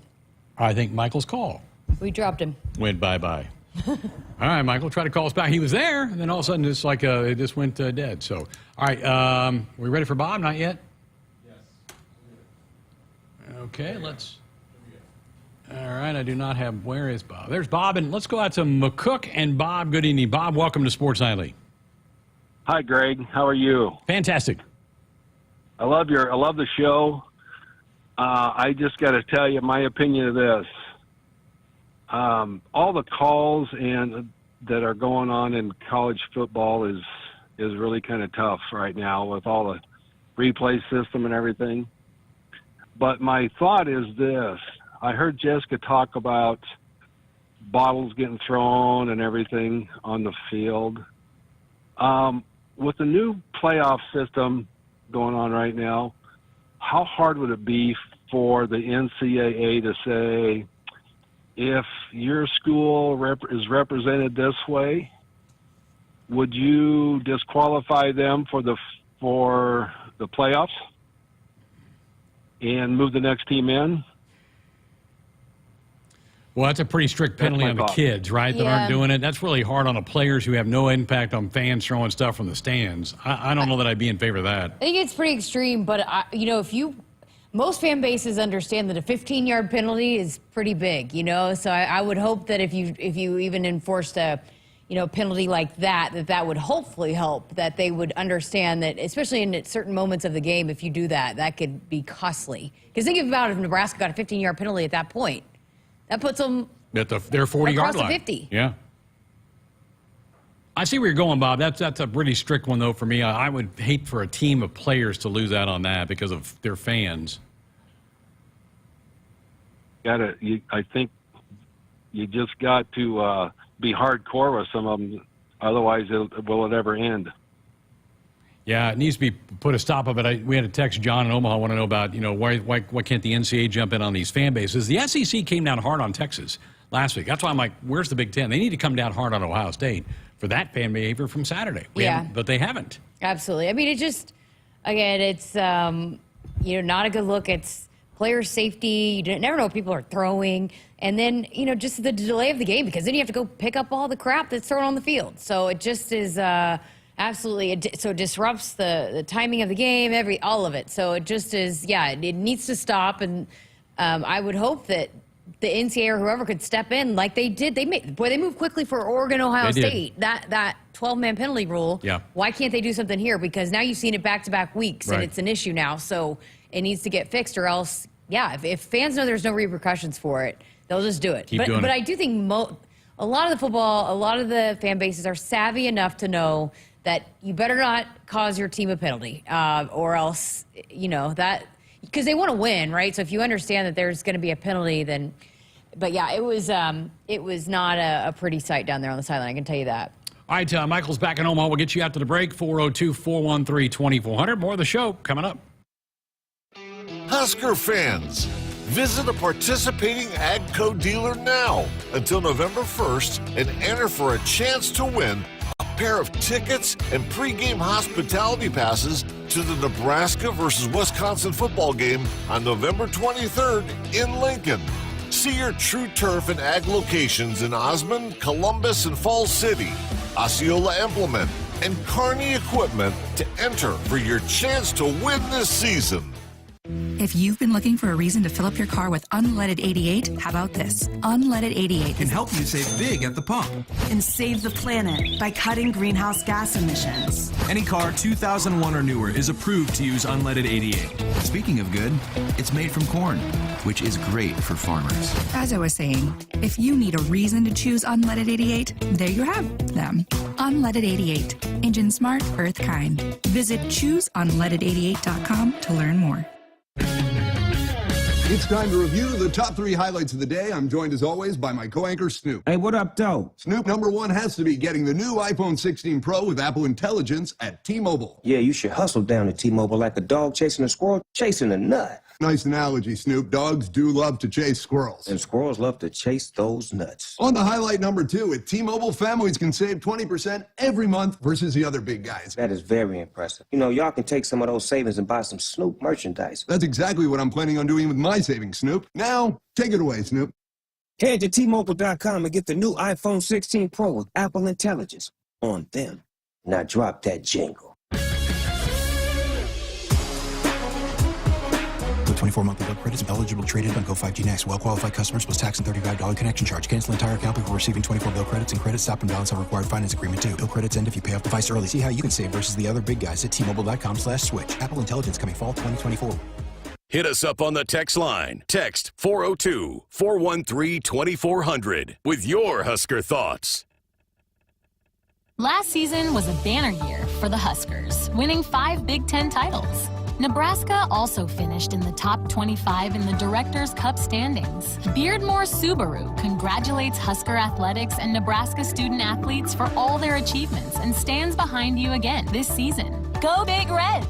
I think Michael's call We dropped him. went bye-bye. All right, Michael, try to call us back. He was there, and then all of a sudden it's like it just went dead. So, all right, we ready for Bob? Not yet? Yes. Okay, let's. All right, I do not have. Where is Bob? There's Bob, and let's go out to McCook and Bob. Good evening, Bob. Welcome to Sports Nightly. Hi, Greg. How are you? Fantastic. I love the show. I just got to tell you my opinion of this. All the calls and that are going on in college football is really kind of tough right now with all the replay system and everything. But my thought is this. I heard Jessica talk about bottles getting thrown and everything on the field. With the new playoff system going on right now, how hard would it be for the NCAA to say, if your school is represented this way, would you disqualify them for the playoffs and move the next team in? Well, that's a pretty strict penalty on the kids, right, that aren't doing it. That's really hard on the players who have no impact on fans throwing stuff from the stands. I don't know that I'd be in favor of that. I think it's pretty extreme, but most fan bases understand that a 15-yard penalty is pretty big, So I would hope that if you even enforced a, penalty like that would hopefully help, that they would understand that, especially in certain moments of the game, if you do that, that could be costly. Because think about if Nebraska got a 15-yard penalty at that point. That puts them at their 40-yard line. Across the 50. Yeah. I see where you're going, Bob. That's a pretty strict one, though, for me. I would hate for a team of players to lose out on that because of their fans. I think you just got to be hardcore with some of them. Otherwise, will it ever end? Yeah, it needs to be put a stop of it. We had a text John in Omaha want to know about, why can't the NCAA jump in on these fan bases? The SEC came down hard on Texas last week. That's why I'm like, where's the Big Ten? They need to come down hard on Ohio State for that fan behavior from Saturday. But they haven't. Absolutely. I mean, it's not a good look. It's player safety. You never know what people are throwing. And then, just the delay of the game, because then you have to go pick up all the crap that's thrown on the field. So it just is... Absolutely. So it disrupts the timing of the game, all of it. So it just is, it needs to stop. And I would hope that the NCAA or whoever could step in like they did. They moved quickly for Oregon, Ohio State. That 12-man penalty rule. Yeah. Why can't they do something here? Because now you've seen it back-to-back weeks, and it's an issue now. So it needs to get fixed, or else, if fans know there's no repercussions for it, they'll just do it. But I do think a lot of the fan bases are savvy enough to know that you better not cause your team a penalty, or else, that, because they want to win, right? So if you understand that there's going to be a penalty, then, but it was not a pretty sight down there on the sideline, I can tell you that. All right, Michael's back in Omaha. We'll get you after the break, 402-413-2400. More of the show coming up. Husker fans, visit a participating AGCO dealer now until November 1st and enter for a chance to win a pair of tickets and pregame hospitality passes to the Nebraska versus Wisconsin football game on November 23rd in Lincoln. See your True Turf and Ag locations in Osmond, Columbus, and Falls City, Osceola Implement, and Kearney Equipment to enter for your chance to win this season. If you've been looking for a reason to fill up your car with unleaded 88, how about this? Unleaded 88 can help you save big at the pump and save the planet by cutting greenhouse gas emissions. Any car 2001 or newer is approved to use unleaded 88. Speaking of good, it's made from corn, which is great for farmers. As I was saying, if you need a reason to choose unleaded 88, there you have them. Unleaded 88. Engine smart, earth kind. Visit chooseunleaded88.com to learn more. It's time to review the top 3 highlights of the day. I'm joined, as always, by my co-anchor, Snoop. Hey, what up, though? Snoop, number 1 has to be getting the new iPhone 16 Pro with Apple Intelligence at T-Mobile. Yeah, you should hustle down to T-Mobile like a dog chasing a squirrel, chasing a nut. Nice analogy, Snoop. Dogs do love to chase squirrels. And squirrels love to chase those nuts. On to highlight number 2, at T-Mobile, families can save 20% every month versus the other big guys. That is very impressive. You know, y'all can take some of those savings and buy some Snoop merchandise. That's exactly what I'm planning on doing with my savings, Snoop. Now, take it away, Snoop. Head to T-Mobile.com and get the new iPhone 16 Pro with Apple Intelligence on them. Now drop that jingle. With 24 monthly bill credits, eligible traded on Go 5G Next. Well-qualified customers plus tax and $35 connection charge. Cancel entire account before receiving 24 bill credits, and credit stop and balance on required finance agreement too. Bill credits end if you pay off device early. See how you can save versus the other big guys at T-Mobile.com/switch. Apple Intelligence coming fall 2024. Hit us up on the text line. Text 402-413-2400 with your Husker thoughts. Last season was a banner year for the Huskers, winning 5 Big Ten titles. Nebraska also finished in the top 25 in the Directors' Cup standings. Beardmore Subaru congratulates Husker Athletics and Nebraska student athletes for all their achievements and stands behind you again this season. Go Big Red!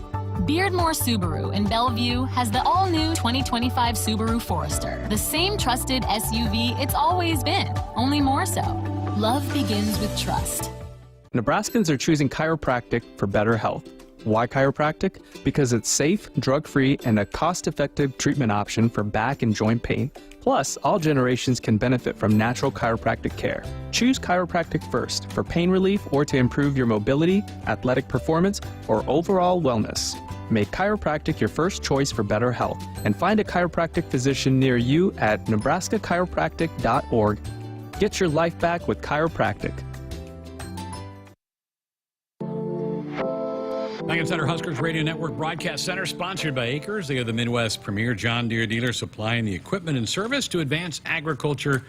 Beardmore Subaru in Bellevue has the all-new 2025 Subaru Forester, the same trusted SUV it's always been, only more so. Love begins with trust. Nebraskans are choosing chiropractic for better health. Why chiropractic? Because it's safe, drug-free, and a cost-effective treatment option for back and joint pain. Plus, all generations can benefit from natural chiropractic care. Choose chiropractic first for pain relief or to improve your mobility, athletic performance, or overall wellness. Make chiropractic your first choice for better health and find a chiropractic physician near you at nebraska-chiropractic.org. Get your life back with chiropractic. Lincoln Center Huskers Radio Network Broadcast Center, sponsored by Akrs. They are the Midwest premier John Deere dealer, supplying the equipment and service to advance agriculture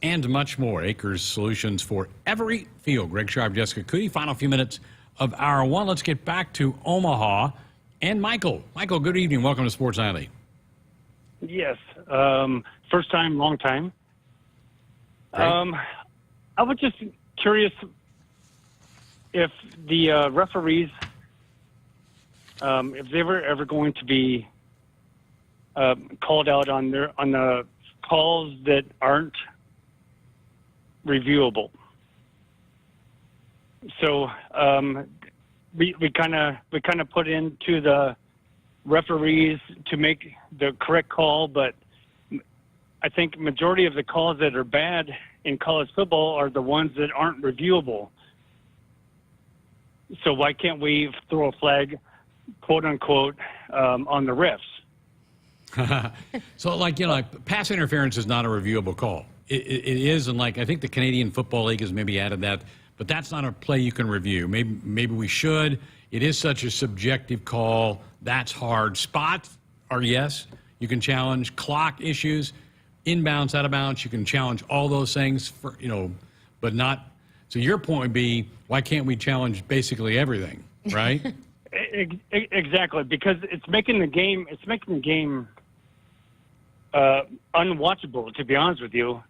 and much more. Akrs solutions for every field. Greg Sharpe, Jessica Coody. Final few minutes of hour one. Let's get back to Omaha and Michael. Michael, good evening. Welcome to Sports Nightly. Yes. First time, long time. I was just curious if the referees, if they were ever going to be called out on the calls that aren't reviewable. So we kind of put into the referees to make the correct call, but I think majority of the calls that are bad in college football are the ones that aren't reviewable. So why can't we throw a flag, quote unquote, on the refs? So, like pass interference is not a reviewable call. It is, and I think the Canadian Football League has maybe added that, but that's not a play you can review. Maybe we should. It is such a subjective call. That's hard. Spots are yes. You can challenge clock issues, inbounds, out of bounds. You can challenge all those things but not. So your point would be, why can't we challenge basically everything, right? Exactly, because it's making the game unwatchable, to be honest with you.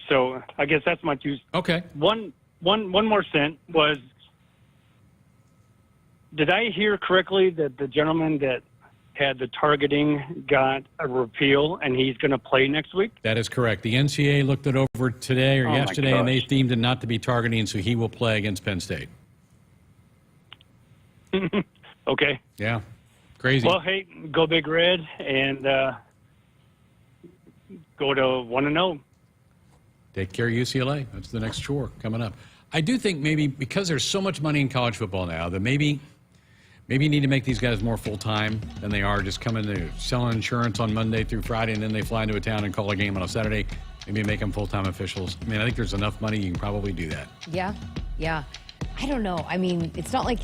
So I guess that's my two. Okay. One more cent was, did I hear correctly that the gentleman that had the targeting got a repeal and he's going to play next week? That is correct. The NCAA looked it over today or yesterday, and they deemed it not to be targeting, so he will play against Penn State. Okay. Yeah. Crazy. Well, hey, go Big Red and go to 1-0. Take care of UCLA. That's the next chore coming up. I do think maybe because there's so much money in college football now that maybe you need to make these guys more full-time than they are, just coming to selling insurance on Monday through Friday, and then they fly into a town and call a game on a Saturday. Maybe make them full-time officials. I mean, I think there's enough money you can probably do that. Yeah. I don't know. I mean, it's not like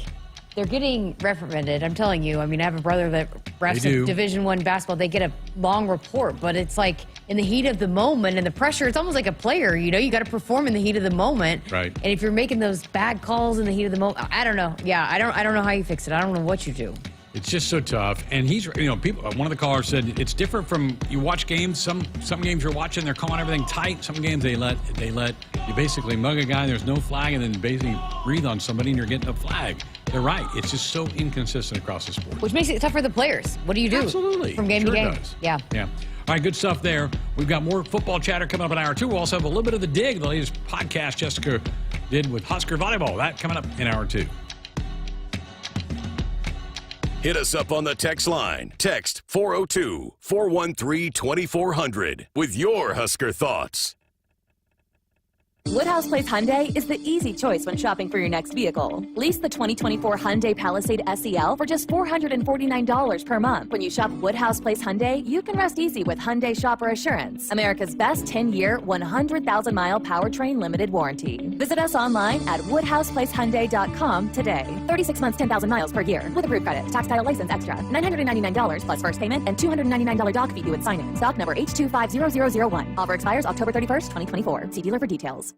they're getting reprimanded. I'm telling you. I mean, I have a brother that refs Division I basketball. They get a long report, but it's like in the heat of the moment and the pressure, it's almost like a player, you got to perform in the heat of the moment. Right. And if you're making those bad calls in the heat of the moment, I don't know. Yeah, I don't know how you fix it. I don't know what you do. It's just so tough. And people. One of the callers said it's different from you watch games. Some games you're watching, they're calling everything tight. Some games they let you basically mug a guy. There's no flag, and then basically breathe on somebody, and you're getting a flag. They're right. It's just so inconsistent across the sport, which makes it tough for the players. What do you do? Absolutely, from game to game. Does. Yeah. All right, good stuff there. We've got more football chatter coming up in hour two. We'll also have a little bit of the dig, the latest podcast Jessica did with Husker Volleyball. That coming up in hour two. Hit us up on the text line. Text 402-413-2400 with your Husker thoughts. Woodhouse Place Hyundai is the easy choice when shopping for your next vehicle. Lease the 2024 Hyundai Palisade SEL for just $449 per month. When you shop Woodhouse Place Hyundai, you can rest easy with Hyundai Shopper Assurance, America's best 10-year, 100,000-mile powertrain limited warranty. Visit us online at woodhouseplacehyundai.com today. 36 months, 10,000 miles per year with approved credit. Tax title license extra. $999 plus first payment and $299 doc fee due at signing. Stock number H250001. Offer expires October 31st, 2024. See dealer for details.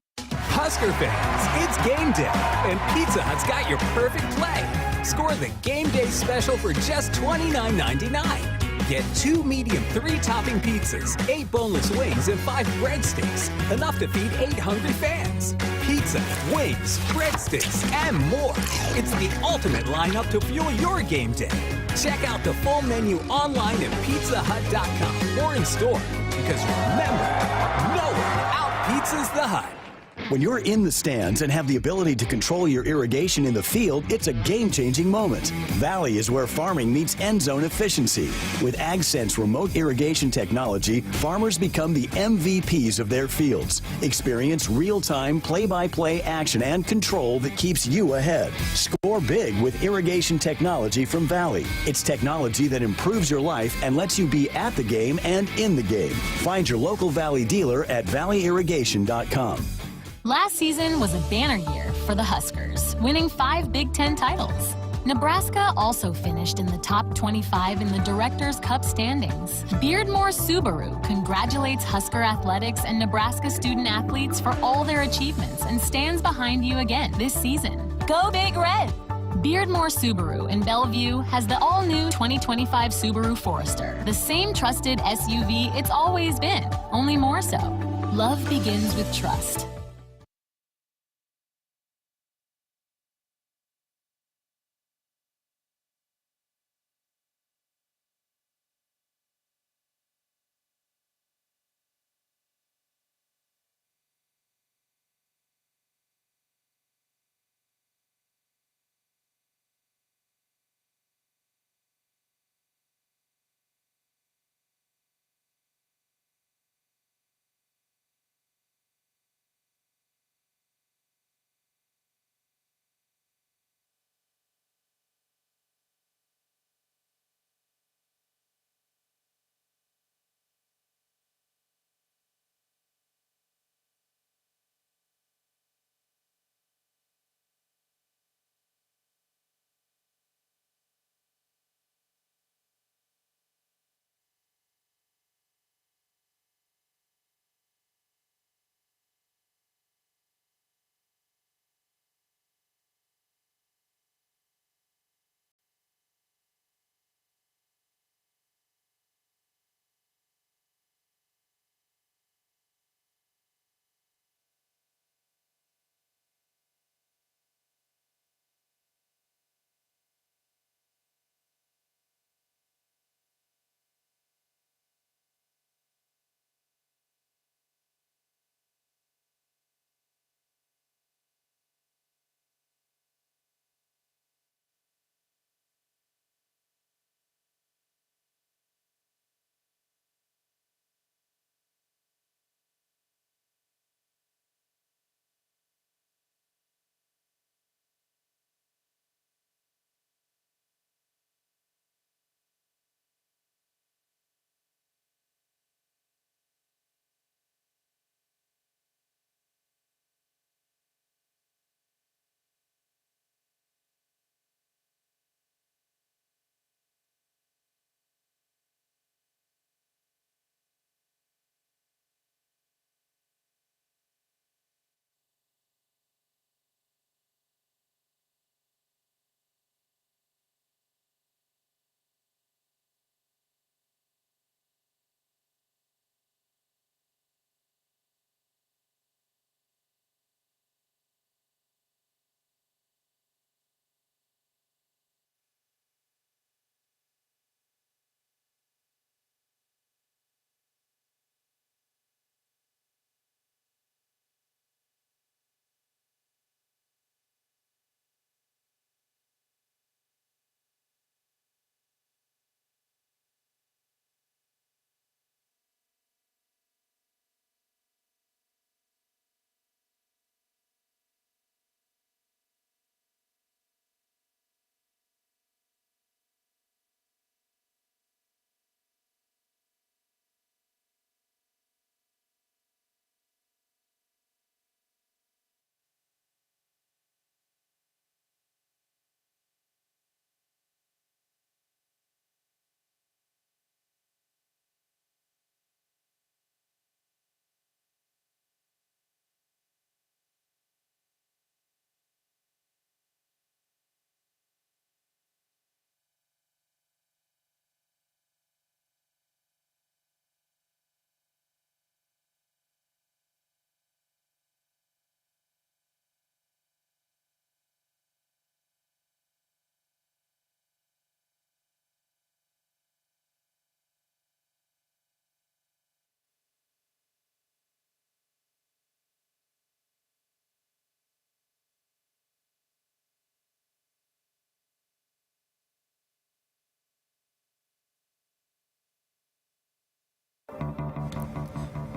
Husker fans, it's game day, and Pizza Hut's got your perfect play. Score the game day special for just $29.99. Get 2 medium 3-topping pizzas, 8 boneless wings, and 5 breadsticks. Enough to feed 8 hungry fans. Pizza, wings, breadsticks, and more. It's the ultimate lineup to fuel your game day. Check out the full menu online at pizzahut.com or in store. Because remember, no one out-pizzas the Hut. When you're in the stands and have the ability to control your irrigation in the field, it's a game-changing moment. Valley is where farming meets end zone efficiency. With AgSense remote irrigation technology, farmers become the MVPs of their fields. Experience real-time, play-by-play action and control that keeps you ahead. Score big with irrigation technology from Valley. It's technology that improves your life and lets you be at the game and in the game. Find your local Valley dealer at valleyirrigation.com. Last season was a banner year for the Huskers, winning 5 Big Ten titles. Nebraska also finished in the top 25 in the Directors' Cup standings. Beardmore Subaru congratulates Husker Athletics and Nebraska student athletes for all their achievements and stands behind you again this season. Go Big Red! Beardmore Subaru in Bellevue has the all-new 2025 Subaru Forester, the same trusted SUV it's always been, only more so. Love begins with trust.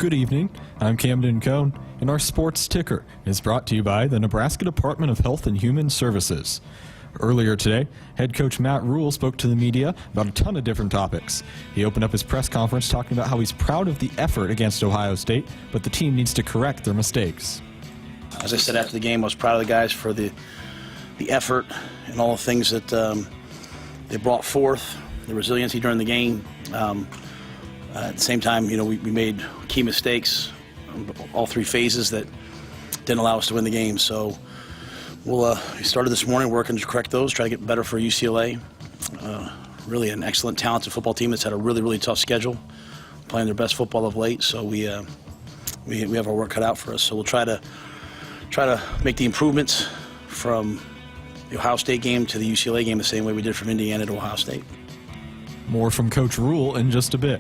Good evening. I'm Camden Cohn, and our sports ticker is brought to you by the Nebraska Department of Health and Human Services. Earlier today, head coach Matt Rhule spoke to the media about a ton of different topics. He opened up his press conference talking about how he's proud of the effort against Ohio State, but the team needs to correct their mistakes. As I said after the game, I was proud of the guys for the effort and all the things that they brought forth, the resiliency during the game. At the same time, we made key mistakes, all three phases that didn't allow us to win the game. So we started this morning working to correct those, try to get better for UCLA. Really an excellent, talented football team that's had a really, really tough schedule, playing their best football of late. So we have our work cut out for us. So we'll try to make the improvements from the Ohio State game to the UCLA game the same way we did from Indiana to Ohio State. More from Coach Rhule in just a bit.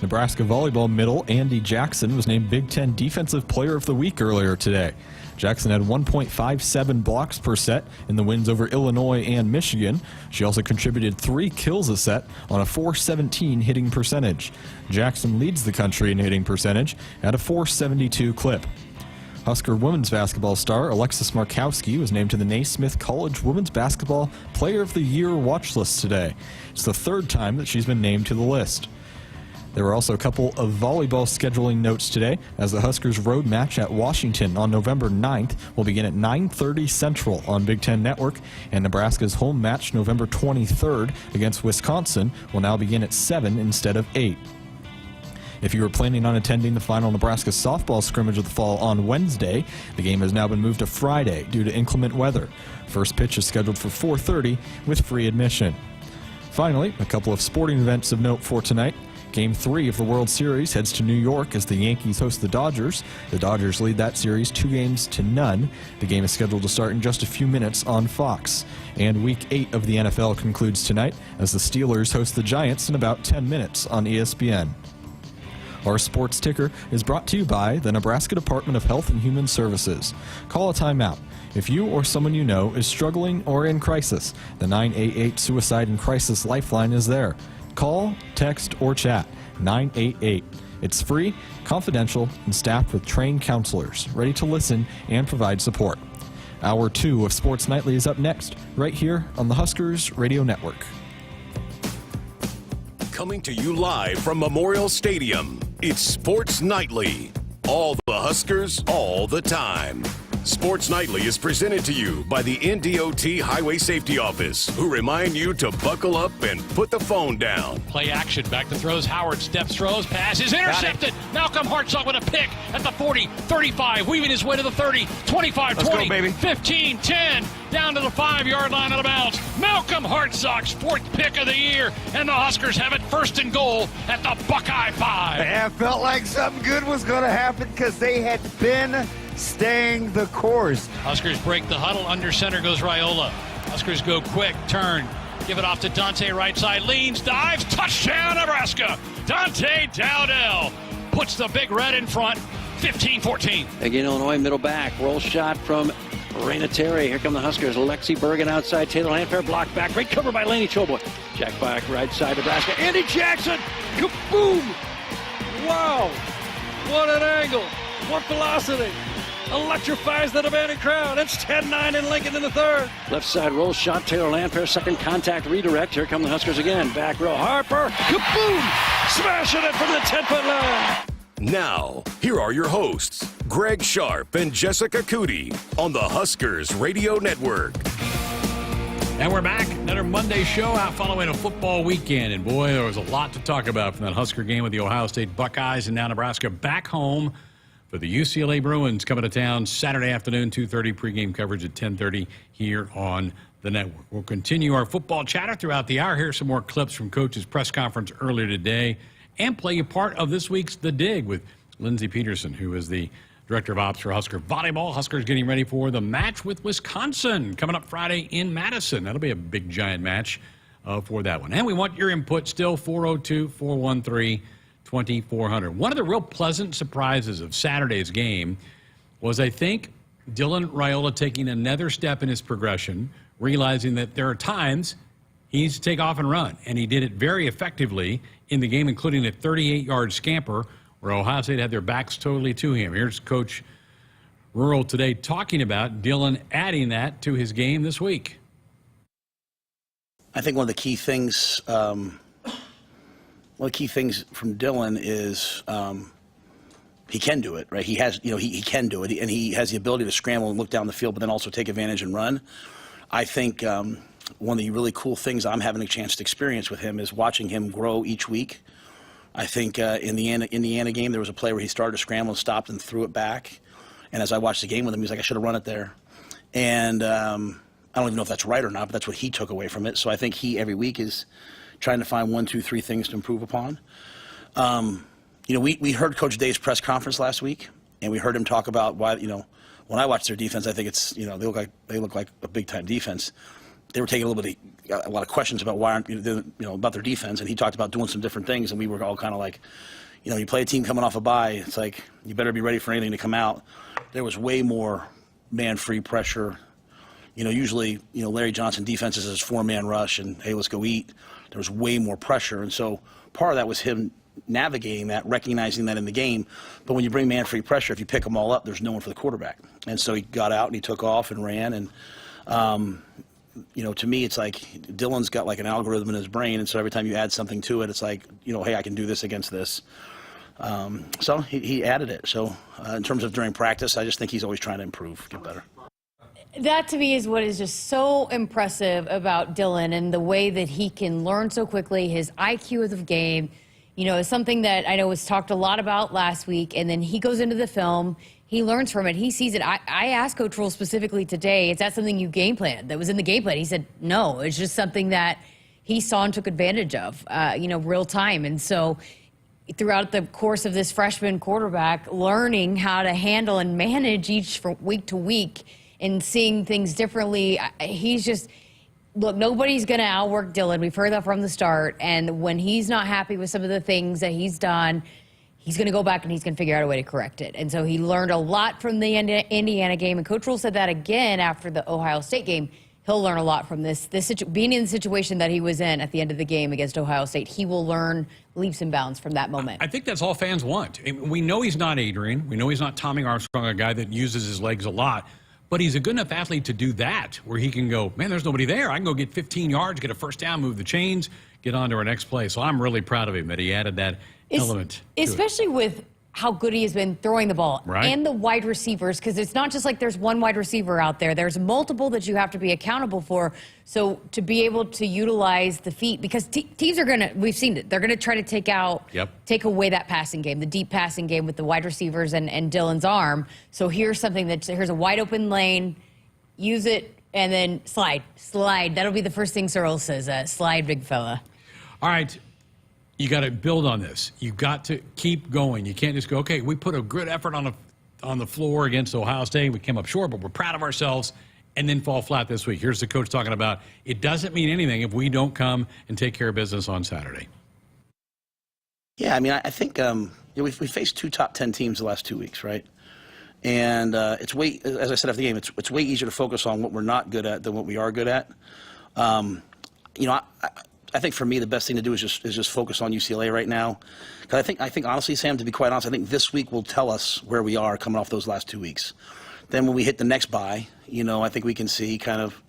Nebraska volleyball middle Andy Jackson was named Big Ten Defensive Player of the Week earlier today. Jackson had 1.57 blocks per set in the wins over Illinois and Michigan. She also contributed 3 kills a set on a .417 hitting percentage. Jackson leads the country in hitting percentage at a .472 clip. Husker women's basketball star Alexis Markowski was named to the Naismith College Women's Basketball Player of the Year watch list today. It's the 3rd time that she's been named to the list. There were also a couple of volleyball scheduling notes today, as the Huskers' road match at Washington on November 9th will begin at 9:30 Central on Big Ten Network, and Nebraska's home match November 23rd against Wisconsin will now begin at 7 instead of 8. If you were planning on attending the final Nebraska softball scrimmage of the fall on Wednesday, the game has now been moved to Friday due to inclement weather. First pitch is scheduled for 4:30 with free admission. Finally, a couple of sporting events of note for tonight. Game 3 of the World Series heads to New York as the Yankees host the Dodgers. The Dodgers lead that series 2-0. The game is scheduled to start in just a few minutes on Fox. And Week 8 of the NFL concludes tonight as the Steelers host the Giants in about 10 minutes on ESPN. Our sports ticker is brought to you by the Nebraska Department of Health and Human Services. Call a timeout. If you or someone you know is struggling or in crisis, the 988 Suicide and Crisis Lifeline is there. Call, text, or chat 988. It's free, confidential, and staffed with trained counselors ready to listen and provide support. Hour 2 of Sports Nightly is up next, right here on the Huskers Radio Network. Coming to you live from Memorial Stadium, it's Sports Nightly. All the Huskers, all the time. Sports Nightly is presented to you by the NDOT Highway Safety Office, who remind you to buckle up and put the phone down. Play action. Back to throws. Howard steps, throws, passes, intercepted. Malcolm Hartzog with a pick at the 40, 35, weaving his way to the 30, 25, Let's 20, go, baby. 15, 10, down to the 5-yard line out of bounds. Malcolm Hartzog's 4th pick of the year, and the Huskers have it 1st and goal at the Buckeye 5. Yeah, felt like something good was going to happen because they had been staying the course. Huskers break the huddle. Under center goes Rhule. Huskers go quick, turn, give it off to Dante, right side, leans, dives, touchdown Nebraska. Dante Dowdell puts the Big Red in front, 15-14. Again, Illinois middle back, roll shot from Raina Terry. Here come the Huskers. Lexi Bergen outside, Taylor Landfair, blocked back, great cover by Laney Choboy. Jack back, right side, Nebraska. Andy Jackson, kaboom! Wow, what an angle, what velocity. Electrifies the demanding crowd. It's 10-9 in Lincoln in the 3rd. Left side roll shot. Taylor Landfair, second contact redirect. Here come the Huskers again. Back row. Harper. Kaboom! Smashing it from the 10-foot line. Now, here are your hosts, Greg Sharpe and Jessica Coody on the Huskers Radio Network. And we're back. Another Monday show out following a football weekend. And boy, there was a lot to talk about from that Husker game with the Ohio State Buckeyes, and now Nebraska back home for the UCLA Bruins coming to town Saturday afternoon, 2:30 pregame coverage at 10:30 here on the network. We'll continue our football chatter throughout the hour. Here's some more clips from Coach's press conference earlier today and play a part of this week's The Dig with Lindsey Peterson, who is the Director of Ops for Husker Volleyball. Huskers getting ready for the match with Wisconsin coming up Friday in Madison. That'll be a big, giant match for that one. And we want your input still, 402-413-2400. One of the real pleasant surprises of Saturday's game was, I think, Dylan Rhule taking another step in his progression, realizing that there are times he needs to take off and run. And he did it very effectively in the game, including a 38-yard scamper where Ohio State had their backs totally to him. Here's Coach Rhule today talking about Dylan adding that to his game this week. I think one of the key things, from Dylan is he can do it, right? He has, he can do it, and he has the ability to scramble and look down the field, but then also take advantage and run. I think one of the really cool things I'm having a chance to experience with him is watching him grow each week. I think in the Indiana game, there was a play where he started to scramble and stopped and threw it back. And as I watched the game with him, he's like, I should have run it there. And I don't even know if that's right or not, but that's what he took away from it. So I think he, every week, is trying to find 1, 2, 3 things to improve upon. We heard Coach Day's press conference last week, and we heard him talk about why, when I watch their defense, I think it's, they look like a big-time defense. They were taking a lot of questions about why aren't, about their defense, and he talked about doing some different things, and we were all kind of like, you play a team coming off a bye, it's like, you better be ready for anything to come out. There was way more man-free pressure. Usually, Larry Johnson defenses is 4-man rush and, hey, let's go eat. There was way more pressure, and so part of that was him navigating that, recognizing that in the game. But when you bring man-free pressure, if you pick them all up, there's no one for the quarterback. And so he got out and he took off and ran, and to me, it's like Dylan's got like an algorithm in his brain, and so every time you add something to it, it's like, hey, I can do this against this. So he added it. So in terms of during practice, I just think he's always trying to improve, get better. That to me is what is just so impressive about Dylan and the way that he can learn so quickly. His IQ of the game, is something that I know was talked a lot about last week, and then he goes into the film. He learns from it. He sees it. I asked Coach Rhule specifically today, is that something you game planned, that was in the game plan? He said, no, it's just something that he saw and took advantage of, real time. And so throughout the course of this freshman quarterback, learning how to handle and manage each from week to week and seeing things differently, he's just, look, nobody's going to outwork Dylan. We've heard that from the start. And when he's not happy with some of the things that he's done, he's going to go back and he's going to figure out a way to correct it. And so he learned a lot from the Indiana game. And Coach Rhule said that again after the Ohio State game. He'll learn a lot from this being in the situation that he was in at the end of the game against Ohio State. He will learn leaps and bounds from that moment. I think that's all fans want. We know he's not Adrian. We know he's not Tommy Armstrong, a guy that uses his legs a lot. But he's a good enough athlete to do that, where he can go, man, there's nobody there. I can go get 15 yards, get a first down, move the chains, get on to our next play. So I'm really proud of him that he added that element to it. Especially with how good he has been throwing the ball, right, and the wide receivers, because it's not just like there's one wide receiver out there. There's multiple that you have to be accountable for. So to be able to utilize the feet, because teams are going to, we've seen it, they're going to try to take away that passing game, the deep passing game with the wide receivers and Dylan's arm. So here's something here's a wide open lane, use it, and then slide. That'll be the first thing Searle says, slide, big fella. All right. You got to build on this. You've got to keep going. You can't just go, okay, we put a good effort on the floor against Ohio State. We came up short, but we're proud of ourselves, and then fall flat this week. Here's the coach talking about it doesn't mean anything if we don't come and take care of business on Saturday. Yeah, I mean, I think we faced 2 top 10 teams the last 2 weeks, right? And it's way, as I said after the game, it's way easier to focus on what we're not good at than what we are good at. I think for me the best thing to do is just focus on UCLA right now, because I think honestly, Sam, to be quite honest, I think this week will tell us where we are coming off those last 2 weeks. Then when we hit the next bye, I think we can see kind of,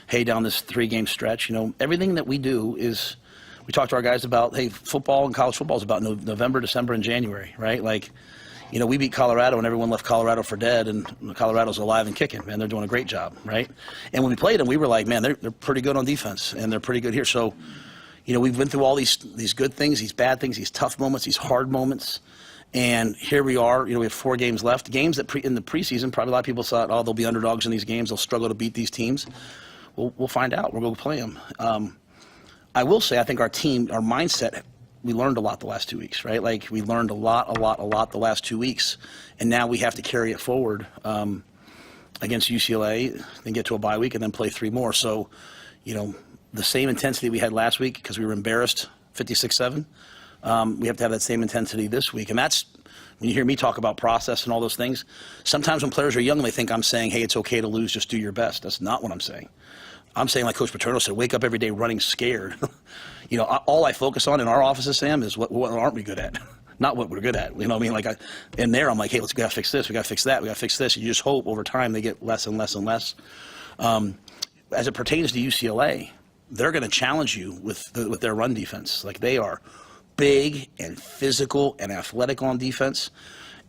hey, down this 3-game stretch, everything that we do is, we talk to our guys about, hey, football and college football is about November, December, and January, right? Like, we beat Colorado and everyone left Colorado for dead, and Colorado's alive and kicking, man. They're doing a great job, right? And when we played them, we were like, man, they're pretty good on defense, and they're pretty good here. So, we've been through all these good things, these bad things, these tough moments, these hard moments, and here we are. We have 4 games left. Games that in the preseason, probably a lot of people thought, oh, they'll be underdogs in these games. They'll struggle to beat these teams. We'll find out. We'll go play them. I will say, I think our team, our mindset, we learned a lot the last 2 weeks, right? Like, we learned a lot the last 2 weeks, and now we have to carry it forward against UCLA, then get to a bye week, and then play 3 more. So, the same intensity we had last week, because we were embarrassed 56-7, we have to have that same intensity this week. And that's, when you hear me talk about process and all those things, sometimes when players are young, they think I'm saying, hey, it's okay to lose, just do your best. That's not what I'm saying. I'm saying, like Coach Paterno said, wake up every day running scared. All I focus on in our offices, Sam, is what aren't we good at? not what we're good at. You know what I mean? Like, in there, I'm like, hey, we got to fix this. We got to fix that. We got to fix this. You just hope over time they get less and less and less. As it pertains to UCLA, they're going to challenge you with their run defense. Like, they are big and physical and athletic on defense.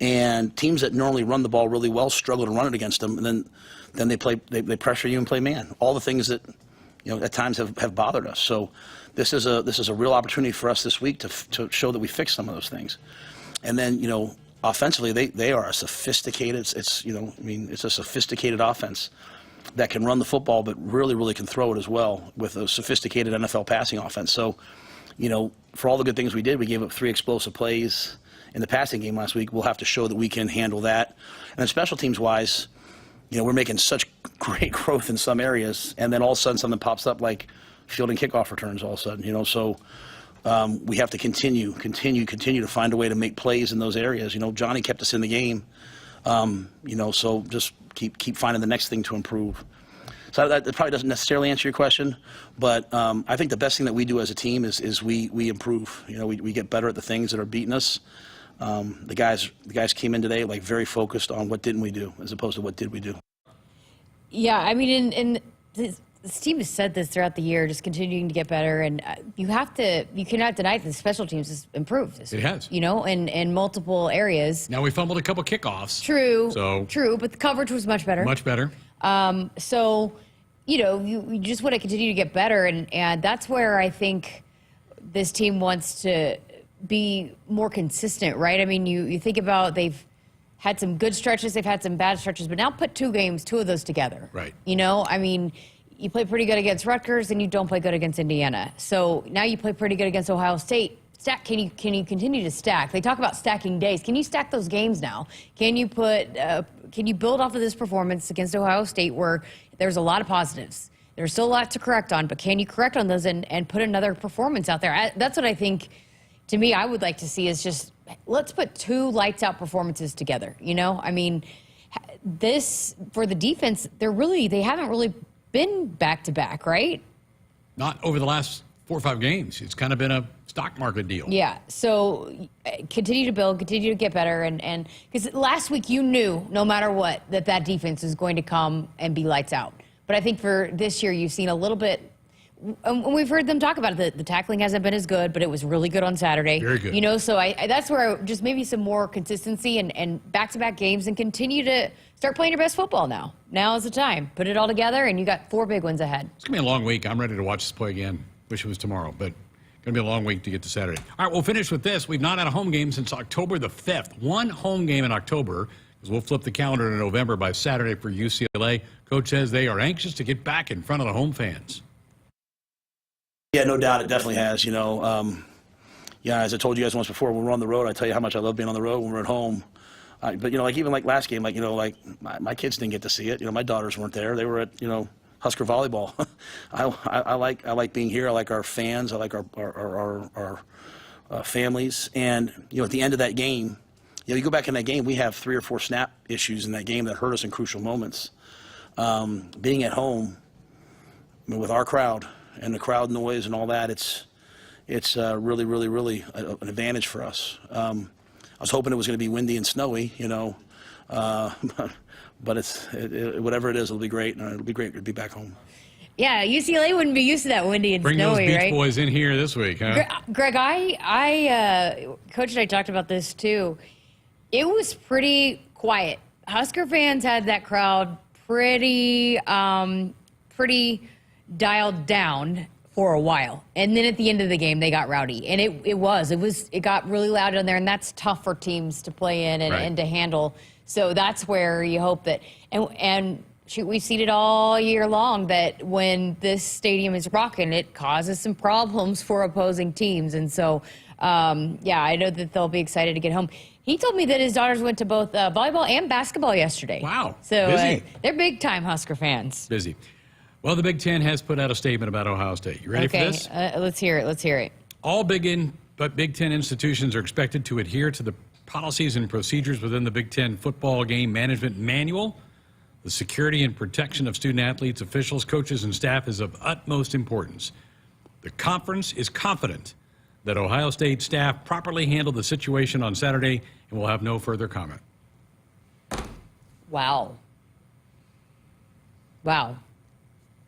And teams that normally run the ball really well struggle to run it against them. And then they pressure you and play man. All the things that, at times have bothered us. So this is a real opportunity for us this week to show that we fix some of those things. And then, offensively, they are a sophisticated, it's a sophisticated offense that can run the football, but really, really can throw it as well with a sophisticated NFL passing offense. So, for all the good things we did, we gave up 3 explosive plays in the passing game last week. We'll have to show that we can handle that. And then special teams wise, we're making such great growth in some areas, and then all of a sudden something pops up like field and kickoff returns all of a sudden, so we have to continue to find a way to make plays in those areas. Johnny kept us in the game, so just keep finding the next thing to improve. So that probably doesn't necessarily answer your question, but I think the best thing that we do as a team is we improve. We get better at the things that are beating us. The guys came in today like very focused on what didn't we do as opposed to what did we do. Yeah, I mean, and this team has said this throughout the year, just continuing to get better, and you cannot deny that the special teams has improved. It has. In multiple areas. Now we fumbled a couple kickoffs. True, but the coverage was much better. Much better. So, you just want to continue to get better, and that's where I think this team wants to be more consistent, right? I mean, you think about they've had some good stretches, they've had some bad stretches, but now put 2 of those together. Right. I mean, you play pretty good against Rutgers and you don't play good against Indiana. So now you play pretty good against Ohio State. Can you continue to stack? They talk about stacking days. Can you stack those games now? Can you build off of this performance against Ohio State where there's a lot of positives? There's still a lot to correct on, but can you correct on those and put another performance out there? That's what I think, to me, I would like to see is just, let's put 2 lights out performances together. I mean, this, for the defense, they haven't really been back to back, right? Not over the last 4 or 5 games. It's kind of been a stock market deal. Yeah. So continue to build, continue to get better. And because last week you knew no matter what that defense is going to come and be lights out. But I think for this year, you've seen a little bit, and we've heard them talk about it. The tackling hasn't been as good, but it was really good on Saturday. Very good. So that's where just maybe some more consistency and back-to-back games and continue to start playing your best football now. Now is the time. Put it all together, and you got 4 big ones ahead. It's going to be a long week. I'm ready to watch this play again. Wish it was tomorrow, but going to be a long week to get to Saturday. All right, we'll finish with this. We've not had a home game since October the 5th. 1 home game in October, because we'll flip the calendar to November by Saturday for UCLA. Coach says they are anxious to get back in front of the home fans. Yeah, no doubt. It definitely has. As I told you guys once before, when we're on the road, I tell you how much I love being on the road when we're at home. But even like last game, my kids didn't get to see it. My daughters weren't there. They were at Husker Volleyball. I like being here. I like our fans. I like our families. And at the end of that game, you go back in that game, we have 3 or 4 snap issues in that game that hurt us in crucial moments. Being at home with our crowd and the crowd noise and all that, it's really, really, really an advantage for us. I was hoping it was going to be windy and snowy, but whatever it is, it'll be great, and it'll be great to be back home. Yeah, UCLA wouldn't be used to that windy and snowy, right? Bring those Beach Boys in here this week, huh? Greg, Coach and I talked about this too. It was pretty quiet. Husker fans had that crowd pretty dialed down for a while, and then at the end of the game they got rowdy, and it got really loud in there, and that's tough for teams to play in and to handle. So that's where you hope that, and we've seen it all year long, that when this stadium is rocking, it causes some problems for opposing teams. And so, I know that they'll be excited to get home. He told me that his daughters went to both volleyball and basketball yesterday. Wow. So they're big-time Husker fans. Busy. Well, the Big Ten has put out a statement about Ohio State. You ready for this? Let's hear it. All Big Ten institutions are expected to adhere to the policies and procedures within the Big Ten football game management manual. The security and protection of student athletes, officials, coaches, and staff is of utmost importance. The conference is confident that Ohio State staff properly handled the situation on Saturday and will have no further comment. Wow.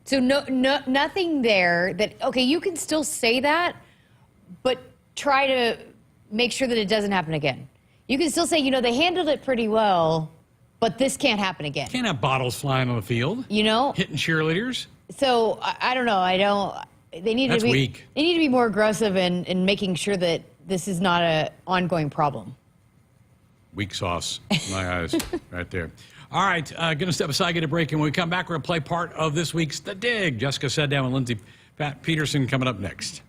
So nothing there that, okay, you can still say that, but try to make sure that it doesn't happen again. You can still say, they handled it pretty well, but this can't happen again. Can't have bottles flying on the field. Hitting cheerleaders. So I don't know. They need That's to be weak. They need to be more aggressive in making sure that this is not an ongoing problem. Weak sauce in my eyes right there. All right, going to step aside, get a break, and when we come back, we're going to play part of this week's The Dig. Jessica sat down with Lindsay Peterson coming up next.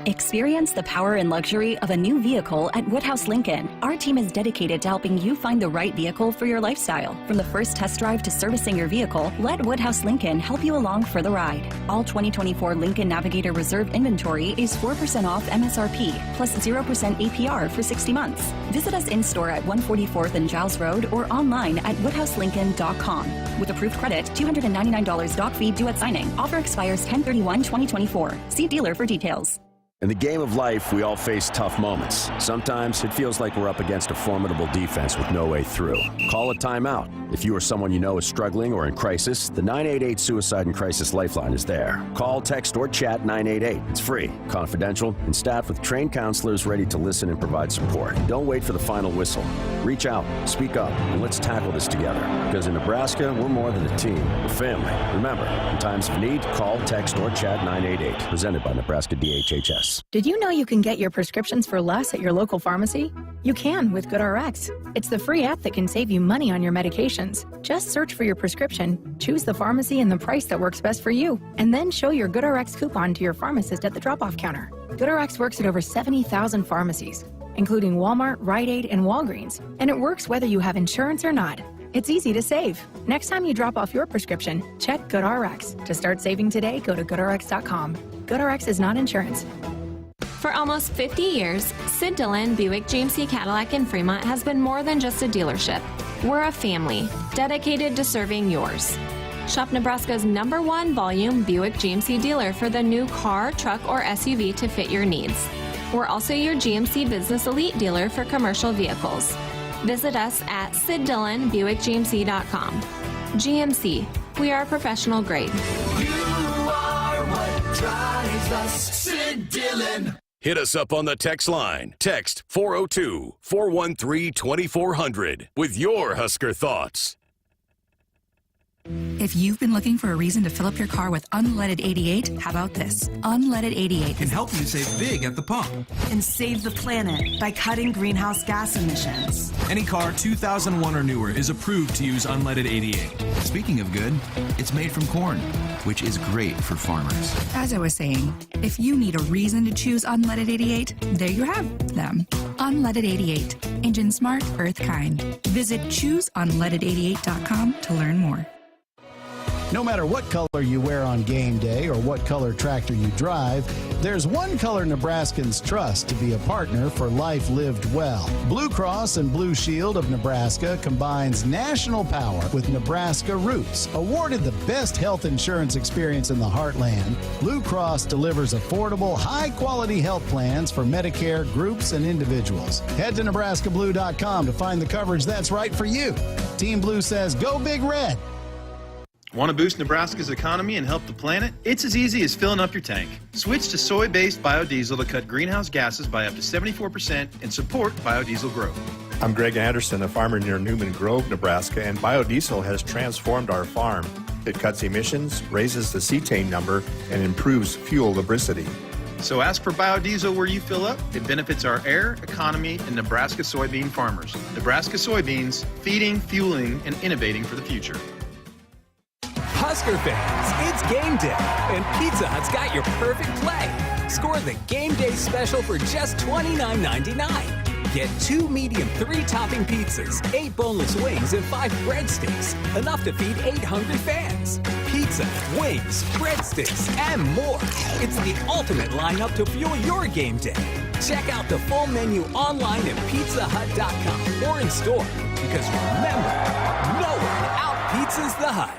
Experience the power and luxury of a new vehicle at Woodhouse Lincoln. Our team is dedicated to helping you find the right vehicle for your lifestyle. From the first test drive to servicing your vehicle, let Woodhouse Lincoln help you along for the ride. All 2024 Lincoln Navigator Reserve inventory is 4% off MSRP, plus 0% APR for 60 months. Visit us in-store at 144th and Giles Road or online at woodhouselincoln.com. With approved credit, $299 doc fee due at signing. Offer expires 10/31/2024. See dealer for details. In the game of life, we all face tough moments. Sometimes it feels like we're up against a formidable defense with no way through. Call a timeout. If you or someone you know is struggling or in crisis, the 988 Suicide and Crisis Lifeline is there. Call, text, or chat 988. It's free, confidential, and staffed with trained counselors ready to listen and provide support. Don't wait for the final whistle. Reach out, speak up, and let's tackle this together. Because in Nebraska, we're more than a team. We're family. Remember, in times of need, call, text, or chat 988. Presented by Nebraska DHHS. Did you know you can get your prescriptions for less at your local pharmacy? You can with GoodRx. It's the free app that can save you money on your medications. Just search for your prescription, choose the pharmacy and the price that works best for you, and then show your GoodRx coupon to your pharmacist at the drop-off counter. GoodRx works at over 70,000 pharmacies, including Walmart, Rite Aid, and Walgreens, and it works whether you have insurance or not. It's easy to save. Next time you drop off your prescription, check GoodRx. To start saving today, go to GoodRx.com. GoodRx is not insurance. For almost 50 years, Sid Dillon Buick GMC Cadillac in Fremont has been more than just a dealership. We're a family dedicated to serving yours. Shop Nebraska's #1 volume Buick GMC dealer for the new car, truck, or SUV to fit your needs. We're also your GMC Business Elite dealer for commercial vehicles. Visit us at SidDillonBuickGMC.com. GMC, we are professional grade. You are what drives us, Sid Dillon. Hit us up on the text line. Text 402-413-2400 with your Husker thoughts. If you've been looking for a reason to fill up your car with unleaded 88, how about this? Unleaded 88 can help you save big at the pump. And save the planet by cutting greenhouse gas emissions. Any car 2001 or newer is approved to use unleaded 88. Speaking of good, it's made from corn, which is great for farmers. As I was saying, if you need a reason to choose unleaded 88, there you have them. Unleaded 88. Engine smart, earth kind. Visit chooseunleaded88.com to learn more. No matter what color you wear on game day or what color tractor you drive, there's one color Nebraskans trust to be a partner for life lived well. Blue Cross and Blue Shield of Nebraska combines national power with Nebraska roots. Awarded the best health insurance experience in the heartland, Blue Cross delivers affordable, high-quality health plans for Medicare groups and individuals. Head to nebraskablue.com to find the coverage that's right for you. Team Blue says, go Big Red. Want to boost Nebraska's economy and help the planet? It's as easy as filling up your tank. Switch to soy-based biodiesel to cut greenhouse gases by up to 74% and support biodiesel growth. I'm Greg Anderson, a farmer near Newman Grove, Nebraska, and biodiesel has transformed our farm. It cuts emissions, raises the cetane number, and improves fuel lubricity. So ask for biodiesel where you fill up. It benefits our air, economy, and Nebraska soybean farmers. Nebraska soybeans, feeding, fueling, and innovating for the future. Husker fans, it's game day, and Pizza Hut's got your perfect play. Score the game day special for just $29.99. Get 2 medium 3-topping pizzas, 8 boneless wings, and 5 breadsticks. Enough to feed 8 hungry fans. Pizza, wings, breadsticks, and more. It's the ultimate lineup to fuel your game day. Check out the full menu online at pizzahut.com or in store. Because remember, no one out-pizzas the Hut.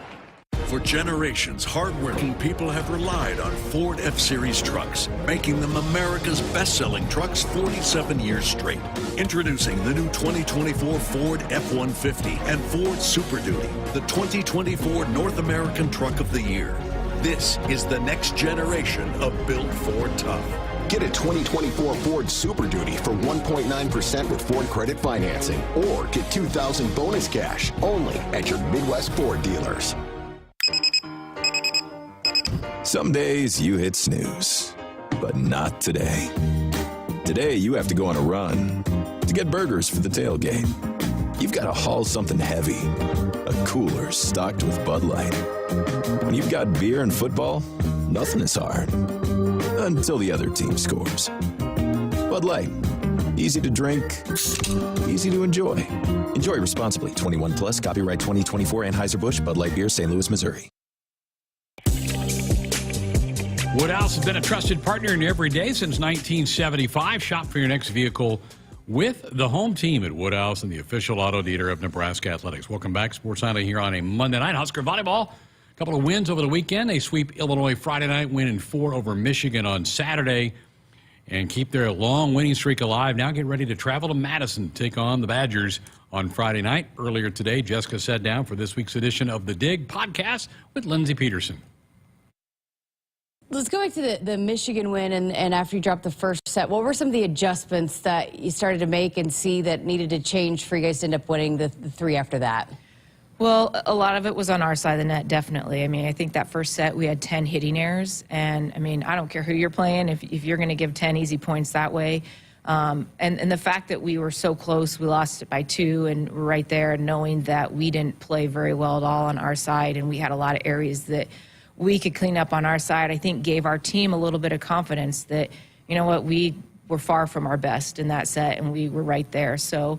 For generations, hardworking people have relied on Ford F-Series trucks, making them America's best-selling trucks 47 years straight. Introducing the new 2024 Ford F-150 and Ford Super Duty, the 2024 North American Truck of the Year. This is the next generation of Built Ford Tough. Get a 2024 Ford Super Duty for 1.9% with Ford Credit Financing, or get $2,000 bonus cash only at your Midwest Ford dealers. Some days you hit snooze, but not today. Today you have to go on a run to get burgers for the tailgate. You've got to haul something heavy, a cooler stocked with Bud Light. When you've got beer and football, nothing is hard. Until the other team scores. Bud Light. Easy to drink, easy to enjoy. Enjoy responsibly. 21 plus. Copyright 2024 Anheuser-Busch Bud Light Beer, St. Louis, Missouri. Woodhouse has been a trusted partner in every day since 1975. Shop for your next vehicle with the home team at Woodhouse and the official auto dealer of Nebraska Athletics. Welcome back, Sports Nightly here on a Monday night. Husker Volleyball. A couple of wins over the weekend. They sweep Illinois Friday night, win in 4 over Michigan on Saturday, and keep their long winning streak alive. Now get ready to travel to Madison to take on the Badgers on Friday night. Earlier today, Jessica sat down for this week's edition of The Dig podcast with Lindsey Peterson. Let's go back to the Michigan win, and after you dropped the first set, what were some of the adjustments that you started to make and see that needed to change for you guys to end up winning the 3 after that? Well, a lot of it was on our side of the net, definitely. I mean, I think that first set we had 10 hitting errors, and I mean, I don't care who you're playing, if you're going to give 10 easy points that way. And the fact that we were so close, we lost it by 2, and we're right there, knowing that we didn't play very well at all on our side, and we had a lot of areas that we could clean up on our side, I think gave our team a little bit of confidence that, you know what, we were far from our best in that set, and we were right there. So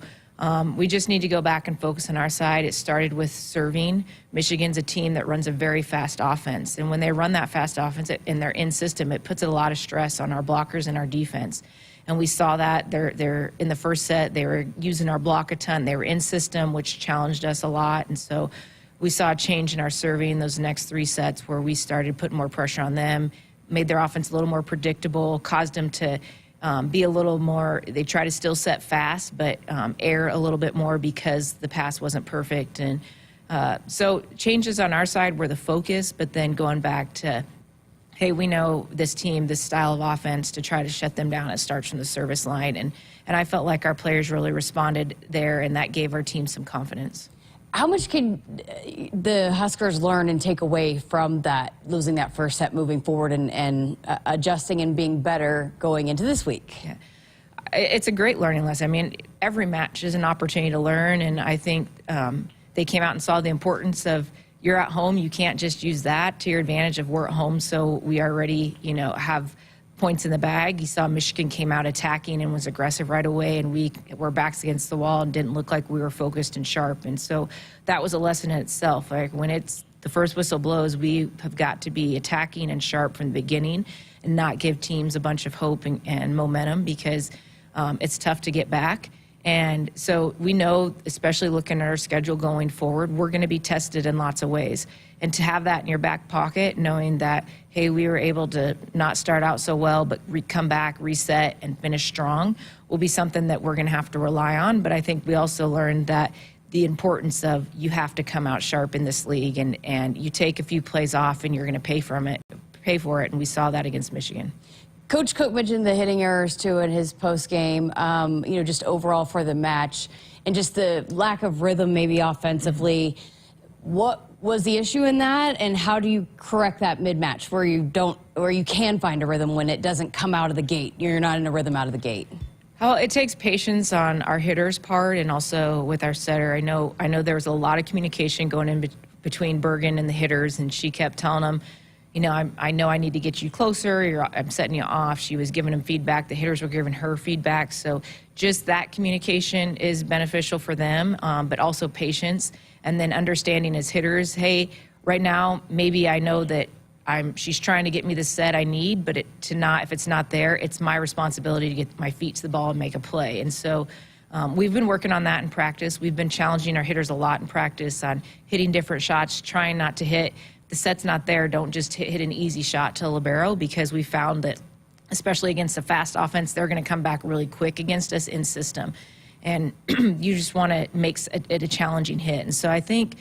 we just need to go back and focus on our side. It started with serving. Michigan's a team that runs a very fast offense, and when they run that fast offense in their in-system, it puts a lot of stress on our blockers and our defense. And we saw that they're in the first set, they were using our block a ton. They were in-system, which challenged us a lot, and so we saw a change in our serving those next 3 sets where we started putting more pressure on them, made their offense a little more predictable, caused them to be a little more, they try to still set fast, but err a little bit more because the pass wasn't perfect. And so changes on our side were the focus, but then going back to, hey, we know this team, this style of offense, to try to shut them down, it starts from the service line. And I felt like our players really responded there, and that gave our team some confidence. How much can the Huskers learn and take away from that, losing that first set moving forward and adjusting and being better going into this week? Yeah. It's a great learning lesson. I mean, every match is an opportunity to learn, and I think they came out and saw the importance of you're at home. You can't just use that to your advantage of we're at home, so we already, have points in the bag. You saw Michigan came out attacking and was aggressive right away, and we were backs against the wall and didn't look like we were focused and sharp. And so that was a lesson in itself. Like when it's the first whistle blows, we have got to be attacking and sharp from the beginning and not give teams a bunch of hope and momentum, because it's tough to get back. And so we know, especially looking at our schedule going forward, we're going to be tested in lots of ways. And to have that in your back pocket, knowing that, hey, we were able to not start out so well, but come back, reset, and finish strong, will be something that we're going to have to rely on. But I think we also learned that the importance of you have to come out sharp in this league, and you take a few plays off and you're going to pay for it. And we saw that against Michigan. Coach Cook mentioned the hitting errors, too, in his postgame, just overall for the match, and just the lack of rhythm maybe offensively. What was the issue in that, and how do you correct that mid-match where you can find a rhythm when it doesn't come out of the gate? You're not in a rhythm out of the gate. Well, it takes patience on our hitter's part and also with our setter. I know there was a lot of communication going in between Bergen and the hitters, and she kept telling them, I know I need to get you closer. I'm setting you off. She was giving them feedback. The hitters were giving her feedback. So just that communication is beneficial for them, but also patience. And then understanding as hitters, hey, right now, maybe I know that she's trying to get me the set I need, but if it's not there, it's my responsibility to get my feet to the ball and make a play. And so we've been working on that in practice. We've been challenging our hitters a lot in practice on hitting different shots, trying not to hit the set's not there, don't just hit an easy shot to libero, because we found that, especially against a fast offense, they're going to come back really quick against us in system. And you just want to make it a challenging hit. And so I think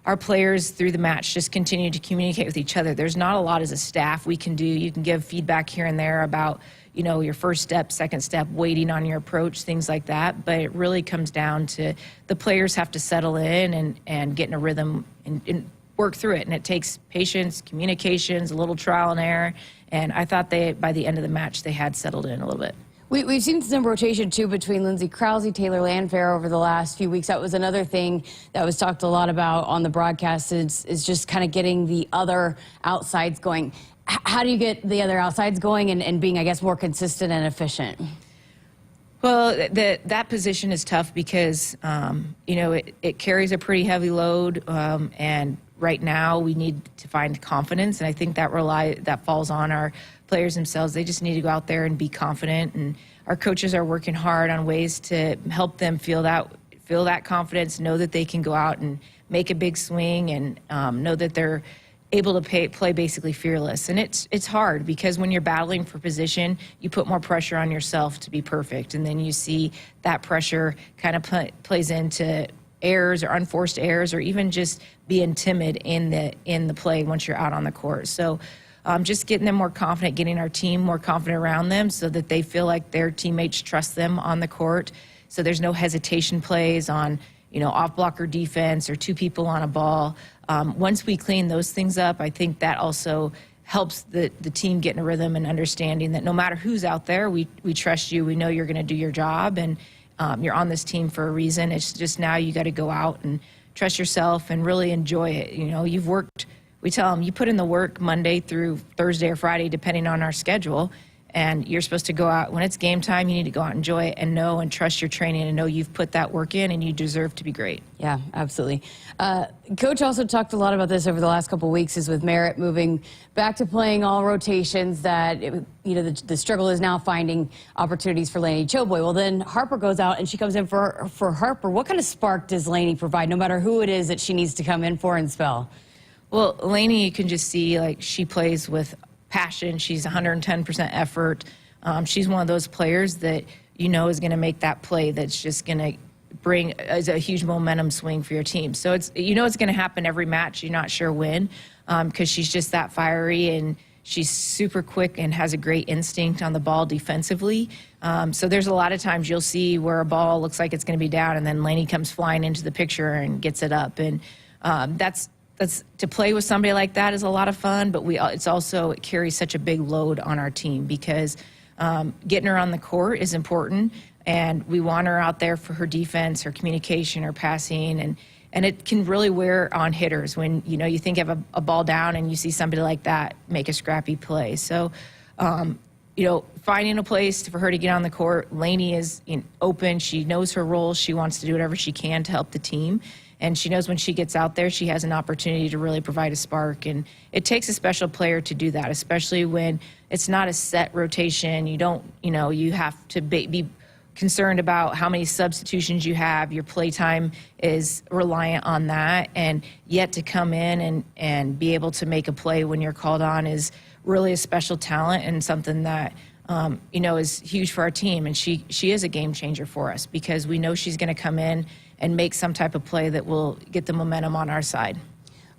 our players through the match just continue to communicate with each other. There's not a lot as a staff we can do. You can give feedback here and there about, you know, your first step, second step, waiting on your approach, things like that. But it really comes down to the players have to settle in and get in a rhythm and work through it. And it takes patience, communications, a little trial and error. And I thought by the end of the match, they had settled in a little bit. We've seen some rotation, too, between Lindsey Krause, Taylor Landfair over the last few weeks. That was another thing that was talked a lot about on the broadcast is just kind of getting the other outsides going. How do you get the other outsides going and being, I guess, more consistent and efficient? Well, that position is tough because, you know, it carries a pretty heavy load, and right now we need to find confidence, and I think that falls on our players themselves. They just need to go out there and be confident, and our coaches are working hard on ways to help them feel that confidence, know that they can go out and make a big swing, and know that they're able to play basically fearless. And it's hard because when you're battling for position, you put more pressure on yourself to be perfect, and then you see that pressure kind of plays into errors or unforced errors, or even just being timid in the play once you're out on the court. So just getting them more confident, getting our team more confident around them so that they feel like their teammates trust them on the court. So there's no hesitation plays on, you know, off blocker defense or two people on a ball. Once we clean those things up, I think that also helps the team get in a rhythm and understanding that no matter who's out there, we trust you. We know you're going to do your job, and you're on this team for a reason. It's just now you got to go out and trust yourself and really enjoy it. You know, you've worked. We tell them you put in the work Monday through Thursday or Friday, depending on our schedule, and you're supposed to go out. When it's game time, you need to go out and enjoy it and know and trust your training and know you've put that work in and you deserve to be great. Yeah, absolutely. Coach also talked a lot about this over the last couple of weeks, is with Merritt moving back to playing all rotations, that the struggle is now finding opportunities for Lainey Choboy. Well, then Harper goes out and she comes in for Harper. What kind of spark does Lainey provide, no matter who it is that she needs to come in for and spell? Well, Lainey, you can just see, like, she plays with passion. She's 110% effort. She's one of those players that you know is going to make that play that's just going to bring a huge momentum swing for your team. So it's, you know, it's going to happen every match. You're not sure when, because she's just that fiery, and she's super quick and has a great instinct on the ball defensively. So there's a lot of times you'll see where a ball looks like it's going to be down, and then Lainey comes flying into the picture and gets it up. And that's to play with somebody like that is a lot of fun, but it carries such a big load on our team because getting her on the court is important, and we want her out there for her defense, her communication, her passing, and it can really wear on hitters when, you know, you think of a ball down and you see somebody like that make a scrappy play. So, you know, finding a place for her to get on the court. Lainey is open. She knows her role. She wants to do whatever she can to help the team. And she knows when she gets out there, she has an opportunity to really provide a spark. And it takes a special player to do that, especially when it's not a set rotation. You don't, you know, you have to be concerned about how many substitutions you have. Your play time is reliant on that. And yet to come in and be able to make a play when you're called on is really a special talent and something that, you know, is huge for our team. And she is a game changer for us because we know she's going to come in and make some type of play that will get the momentum on our side.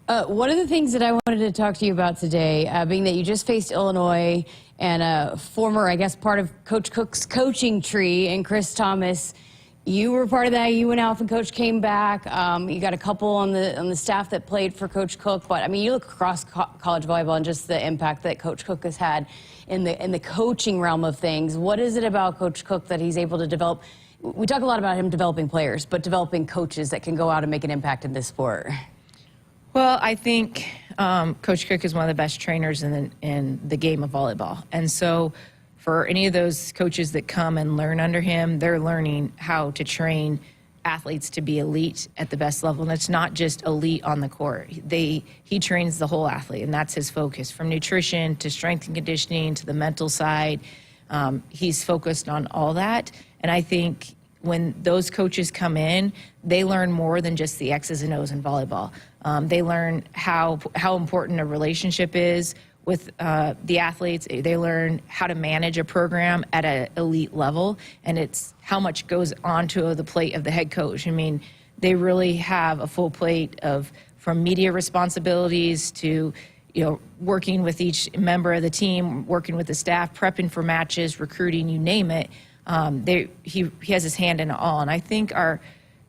One of the things that I wanted to talk to you about today, being that you just faced Illinois and a former, I guess, part of Coach Cook's coaching tree, and Chris Thomas, you were part of that. You and Alf and Coach came back. You got a couple on the staff that played for Coach Cook. But I mean, you look across college volleyball and just the impact that Coach Cook has had in the coaching realm of things. What is it about Coach Cook that he's able to develop? We talk a lot about him developing players, but developing coaches that can go out and make an impact in this sport. Well, I think Coach Cook is one of the best trainers in the game of volleyball. And so for any of those coaches that come and learn under him, they're learning how to train athletes to be elite at the best level. And it's not just elite on the court. He trains the whole athlete, and that's his focus, from nutrition to strength and conditioning to the mental side. He's focused on all that. And I think when those coaches come in, they learn more than just the X's and O's in volleyball. They learn how important a relationship is with the athletes. They learn how to manage a program at an elite level, and it's how much goes onto the plate of the head coach. I mean, they really have a full plate of from media responsibilities to working with each member of the team, working with the staff, prepping for matches, recruiting, you name it. He has his hand in it all. And I think our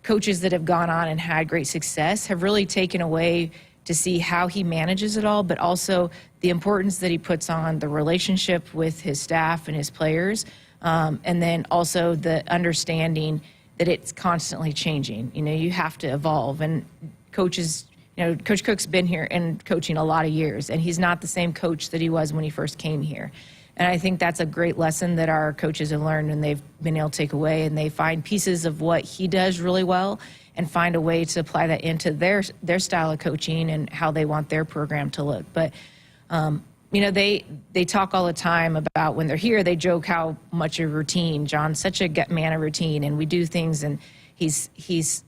coaches that have gone on and had great success have really taken away to see how he manages it all, but also the importance that he puts on the relationship with his staff and his players, and then also the understanding that it's constantly changing. You have to evolve. And coaches, Coach Cook's been here and coaching a lot of years, and he's not the same coach that he was when he first came here. And I think that's a great lesson that our coaches have learned and they've been able to take away, and they find pieces of what he does really well and find a way to apply that into their style of coaching and how they want their program to look. But, they talk all the time about when they're here, they joke how much a routine. John's such a man of routine, and we do things, and his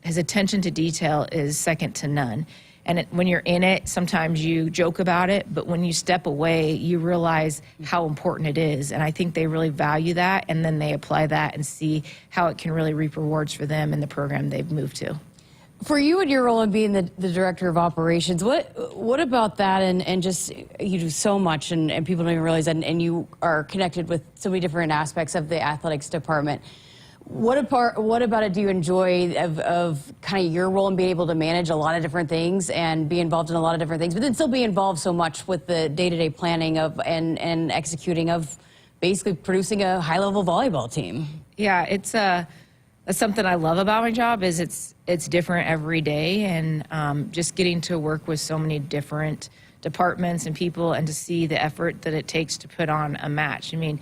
attention to detail is second to none. And when you're in it, sometimes you joke about it, but when you step away, you realize how important it is. And I think they really value that, and then they apply that and see how it can really reap rewards for them in the program they've moved to. For you and your role in being the director of operations, what about that and just you do so much and people don't even realize that, and you are connected with so many different aspects of the athletics department. What about it do you enjoy of kind of your role in being able to manage a lot of different things and be involved in a lot of different things, but then still be involved so much with the day-to-day planning of and executing of basically producing a high-level volleyball team? Yeah, that's something I love about my job is it's different every day, and just getting to work with so many different departments and people and to see the effort that it takes to put on a match. I mean,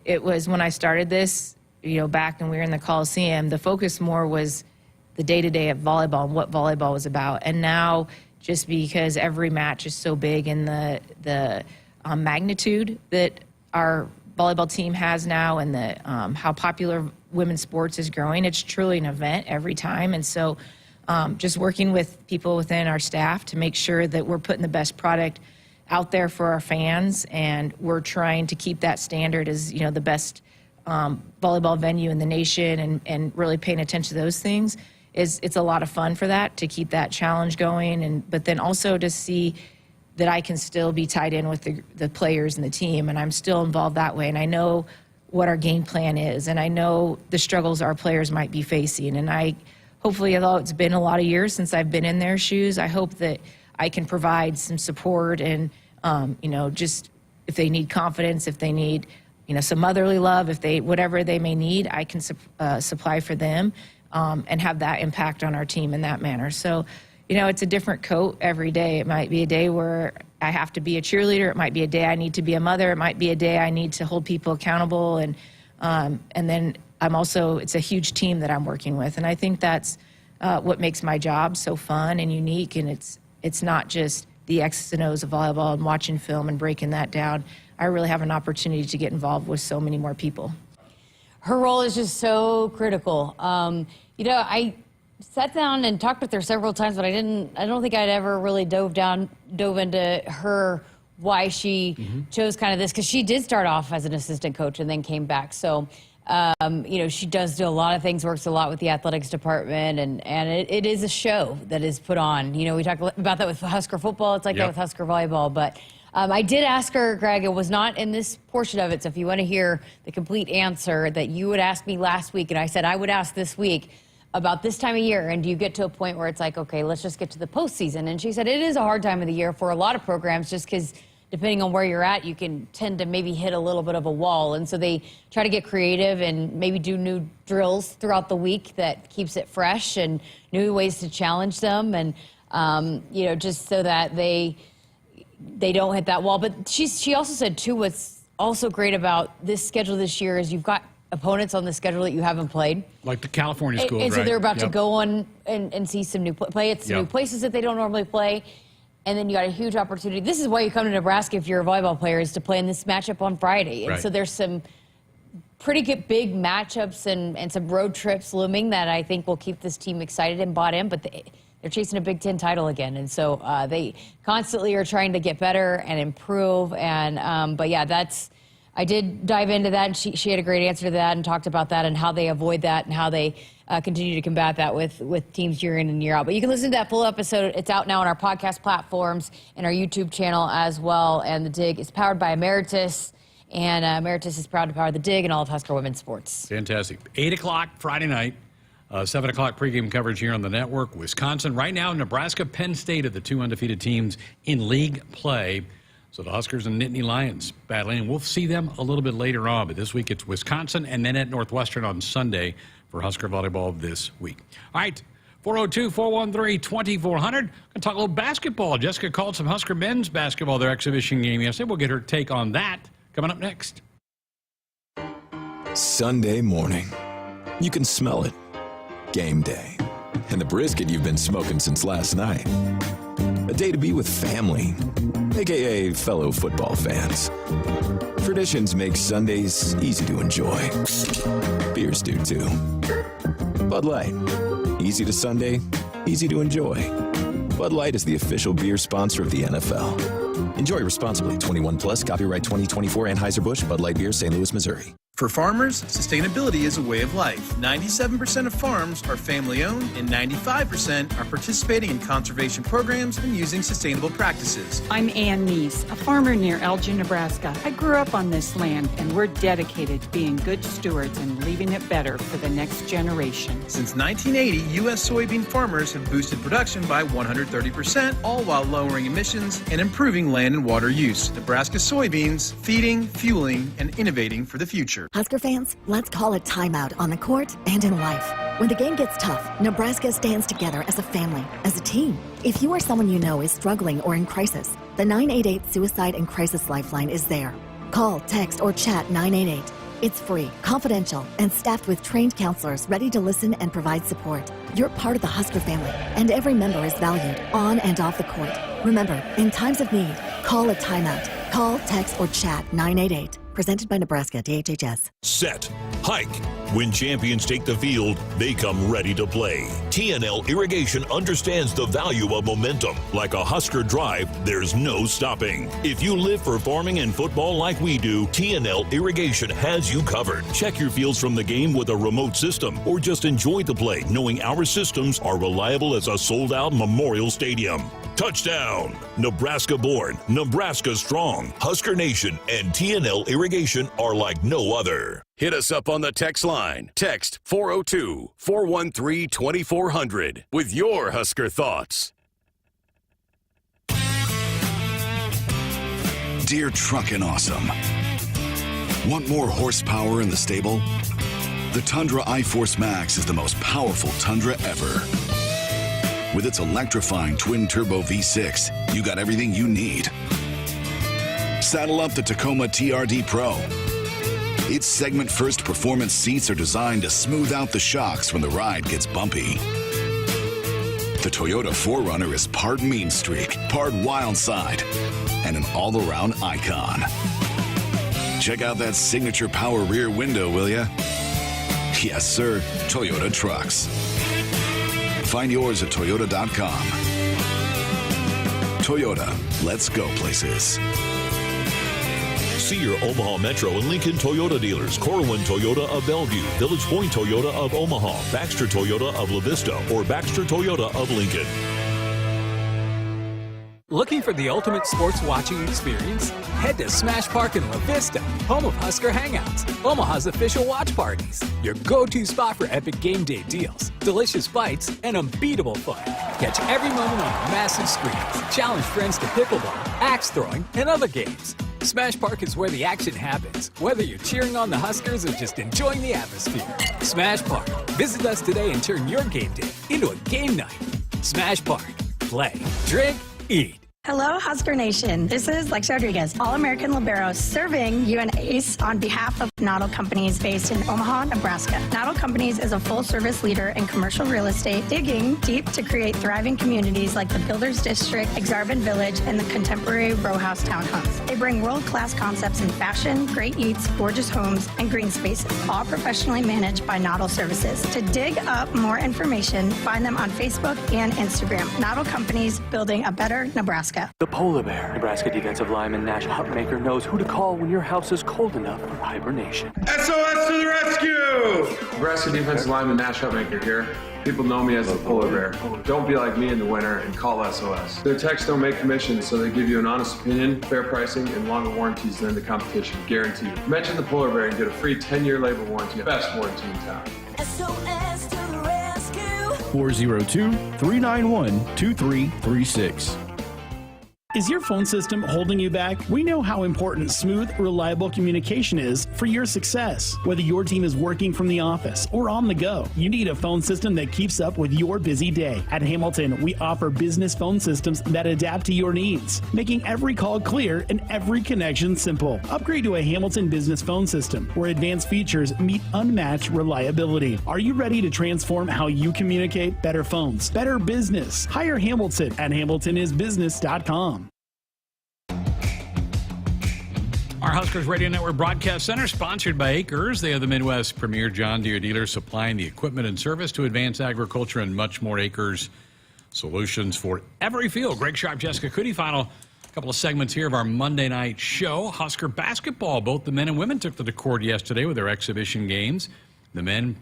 it was when I started this, back when we were in the Coliseum, the focus more was the day-to-day of volleyball and what volleyball was about. And now, just because every match is so big and the magnitude that our volleyball team has now and the how popular women's sports is growing, it's truly an event every time. And so just working with people within our staff to make sure that we're putting the best product out there for our fans, and we're trying to keep that standard as, the best volleyball venue in the nation, and really paying attention to those things it's a lot of fun for that, to keep that challenge going, but then also to see that I can still be tied in with the players and the team, and I'm still involved that way, and I know what our game plan is, and I know the struggles our players might be facing, and hopefully, although it's been a lot of years since I've been in their shoes, I hope that I can provide some support and just if they need confidence, if they need some motherly love, whatever they may need, I can supply for them and have that impact on our team in that manner. So, it's a different coat every day. It might be a day where I have to be a cheerleader. It might be a day I need to be a mother. It might be a day I need to hold people accountable. And then it's a huge team that I'm working with. And I think that's what makes my job so fun and unique. And it's not just the X's and O's of volleyball and watching film and breaking that down. I really have an opportunity to get involved with so many more people. Her role is just so critical. I sat down and talked with her several times, but I don't think I'd ever really dove into her, why she chose kind of this, because she did start off as an assistant coach and then came back. So, she does do a lot of things, works a lot with the athletics department, and it is a show that is put on. We talked about that with Husker football. It's like that with Husker volleyball, but I did ask her, Greg, it was not in this portion of it, so if you want to hear the complete answer that you would ask me last week, and I said I would ask this week, about this time of year, and do you get to a point where it's like, okay, let's just get to the postseason? And she said it is a hard time of the year for a lot of programs, just because depending on where you're at, you can tend to maybe hit a little bit of a wall. And so they try to get creative and maybe do new drills throughout the week that keeps it fresh and new ways to challenge them, and just so that they don't hit that wall. But she also said too, what's also great about this schedule this year is you've got opponents on the schedule that you haven't played. Like the California schools, and so they're about to go on and see some new play at some new places that they don't normally play. And then you got a huge opportunity. This is why you come to Nebraska if you're a volleyball player, is to play in this matchup on Friday. And so there's some pretty good big matchups and some road trips looming that I think will keep this team excited and bought in, but they're chasing a Big Ten title again. And so they constantly are trying to get better and improve. And but yeah, I did dive into that, and she had a great answer to that and talked about that and how they avoid that and how they continue to combat that with teams year in and year out. But you can listen to that full episode. It's out now on our podcast platforms and our YouTube channel as well. And The Dig is powered by Emeritus. And Emeritus is proud to power The Dig and all of Husker women's sports. Fantastic. 8 o'clock Friday night, 7 o'clock pregame coverage here on the network. Wisconsin, right now, Nebraska, Penn State are the two undefeated teams in league play. So the Huskers and Nittany Lions battling. And we'll see them a little bit later on. But this week it's Wisconsin and then at Northwestern on Sunday for Husker volleyball this week. All right. 402-413-2400. Going to talk a little basketball. Jessica called some Husker men's basketball, their exhibition game yesterday. We'll get her take on that coming up next. Sunday morning. You can smell it. Game day. And the brisket you've been smoking since last night. A day to be with family, a.k.a. fellow football fans. Traditions make Sundays easy to enjoy. Beers do too. Bud Light. Easy to Sunday, easy to enjoy. Bud Light is the official beer sponsor of the NFL. Enjoy responsibly. 21 plus. Copyright 2024 Anheuser-Busch Bud Light Beer, St. Louis, Missouri. For farmers, sustainability is a way of life. 97% of farms are family-owned, and 95% are participating in conservation programs and using sustainable practices. I'm Ann Neese, a farmer near Elgin, Nebraska. I grew up on this land, and we're dedicated to being good stewards and leaving it better for the next generation. Since 1980, U.S. soybean farmers have boosted production by 130%, all while lowering emissions and improving land and water use. Nebraska soybeans, feeding, fueling, and innovating for the future. Husker fans, let's call a timeout on the court and in life. When the game gets tough, Nebraska stands together as a family, as a team. If you or someone you know is struggling or in crisis, the 988 Suicide and Crisis Lifeline is there. Call, text, or chat 988. It's free, confidential, and staffed with trained counselors ready to listen and provide support. You're part of the Husker family, and every member is valued, on and off the court. Remember, in times of need, call a timeout. Call, text, or chat 988. Presented by Nebraska DHHS. Set. Hike. When champions take the field, they come ready to play. TNL Irrigation understands the value of momentum. Like a Husker drive, there's no stopping. If you live for farming and football like we do, TNL Irrigation has you covered. Check your fields from the game with a remote system, or just enjoy the play, knowing our systems are reliable as a sold-out Memorial Stadium. Touchdown! Nebraska born, Nebraska strong. Husker Nation and TNL Irrigation are like no other. Hit us up on the text line. Text 402-413-2400 with your Husker thoughts. Dear Truckin' Awesome. Want more horsepower in the stable? The Tundra iForce Max is the most powerful Tundra ever. With its electrifying twin-turbo V6, you got everything you need. Saddle up the Tacoma TRD Pro. Its segment-first performance seats are designed to smooth out the shocks when the ride gets bumpy. The Toyota 4Runner is part mean streak, part wild side, and an all-around icon. Check out that signature power rear window, will ya? Yes, sir, Toyota trucks. Find yours at Toyota.com. Toyota, let's go places. See your Omaha Metro and Lincoln Toyota dealers. Corwin Toyota of Bellevue, Village Point Toyota of Omaha, Baxter Toyota of La Vista, or Baxter Toyota of Lincoln. Looking for the ultimate sports watching experience? Head to Smash Park in La Vista, home of Husker Hangouts, Omaha's official watch parties. Your go-to spot for epic game day deals, delicious bites, and unbeatable fun. Catch every moment on massive screens. Challenge friends to pickleball, axe throwing, and other games. Smash Park is where the action happens, whether you're cheering on the Huskers or just enjoying the atmosphere. Smash Park. Visit us today and turn your game day into a game night. Smash Park. Play, drink, eat. Hello, Husker Nation. This is Lex Rodriguez, All-American Libero, serving you an ace on behalf of Noddle Companies based in Omaha, Nebraska. Noddle Companies is a full-service leader in commercial real estate, digging deep to create thriving communities like the Builders District, Exarban Village, and the contemporary row house townhomes. They bring world-class concepts in fashion, great eats, gorgeous homes, and green spaces, all professionally managed by Noddle Services. To dig up more information, find them on Facebook and Instagram. Noddle Companies, building a better Nebraska. The polar bear. Nebraska defensive lineman Nash Hutmaker knows who to call when your house is cold enough for hibernation. SOS to the rescue! Nebraska defensive lineman Nash Hutmaker here. People know me as the polar bear. Don't be like me in the winter and call SOS. Their techs don't make commissions, so they give you an honest opinion, fair pricing, and longer warranties than the competition, guaranteed. Mention the polar bear and get a free 10-year labor warranty. Best warranty in town. SOS to the rescue. 402-391-2336. Is your phone system holding you back? We know how important smooth, reliable communication is for your success. Whether your team is working from the office or on the go, you need a phone system that keeps up with your busy day. At Hamilton, we offer business phone systems that adapt to your needs, making every call clear and every connection simple. Upgrade to a Hamilton business phone system where advanced features meet unmatched reliability. Are you ready to transform how you communicate? Better phones, better business. Hire Hamilton at hamiltonisbusiness.com. Our Huskers Radio Network Broadcast Center, sponsored by Akrs. They are the Midwest's premier John Deere dealer, supplying the equipment and service to advance agriculture and much more. Akrs solutions for every field. Greg Sharpe, Jessica Coody. Final couple of segments here of our Monday night show. Husker basketball, both the men and women took to the court yesterday with their exhibition games. The men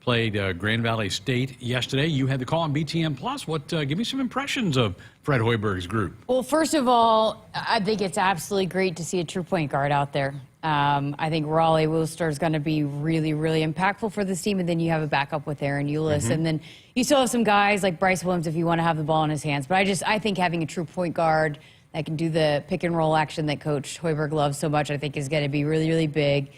played Grand Valley State yesterday. You had the call on BTN Plus. Give me some impressions of Fred Hoiberg's group. Well, first of all, I think it's absolutely great to see a true point guard out there. I think Raleigh Wooster is going to be really, really impactful for this team, and then you have a backup with Aaron Eulis, and then you still have some guys like Bryce Williams if you want to have the ball in his hands. But I think having a true point guard that can do the pick and roll action that Coach Hoiberg loves so much, I think is going to be really, really big.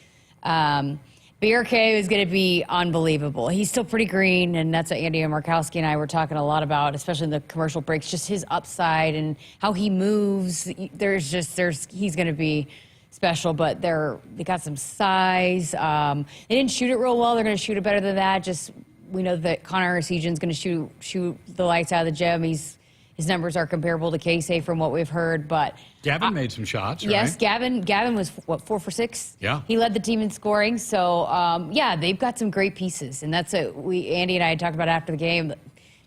BRK is going to be unbelievable. He's still pretty green, and that's what Andy Markowski and I were talking a lot about, especially in the commercial breaks, just his upside and how he moves. He's going to be special, but they got some size. They didn't shoot it real well. They're going to shoot it better than that. We know that Connor Arcesian's going to shoot the lights out of the gym. His numbers are comparable to Casey from what we've heard, but Gavin made some shots, yes, right? Gavin was, 4 for 6? Yeah. He led the team in scoring, so, they've got some great pieces, and that's what Andy and I had talked about after the game.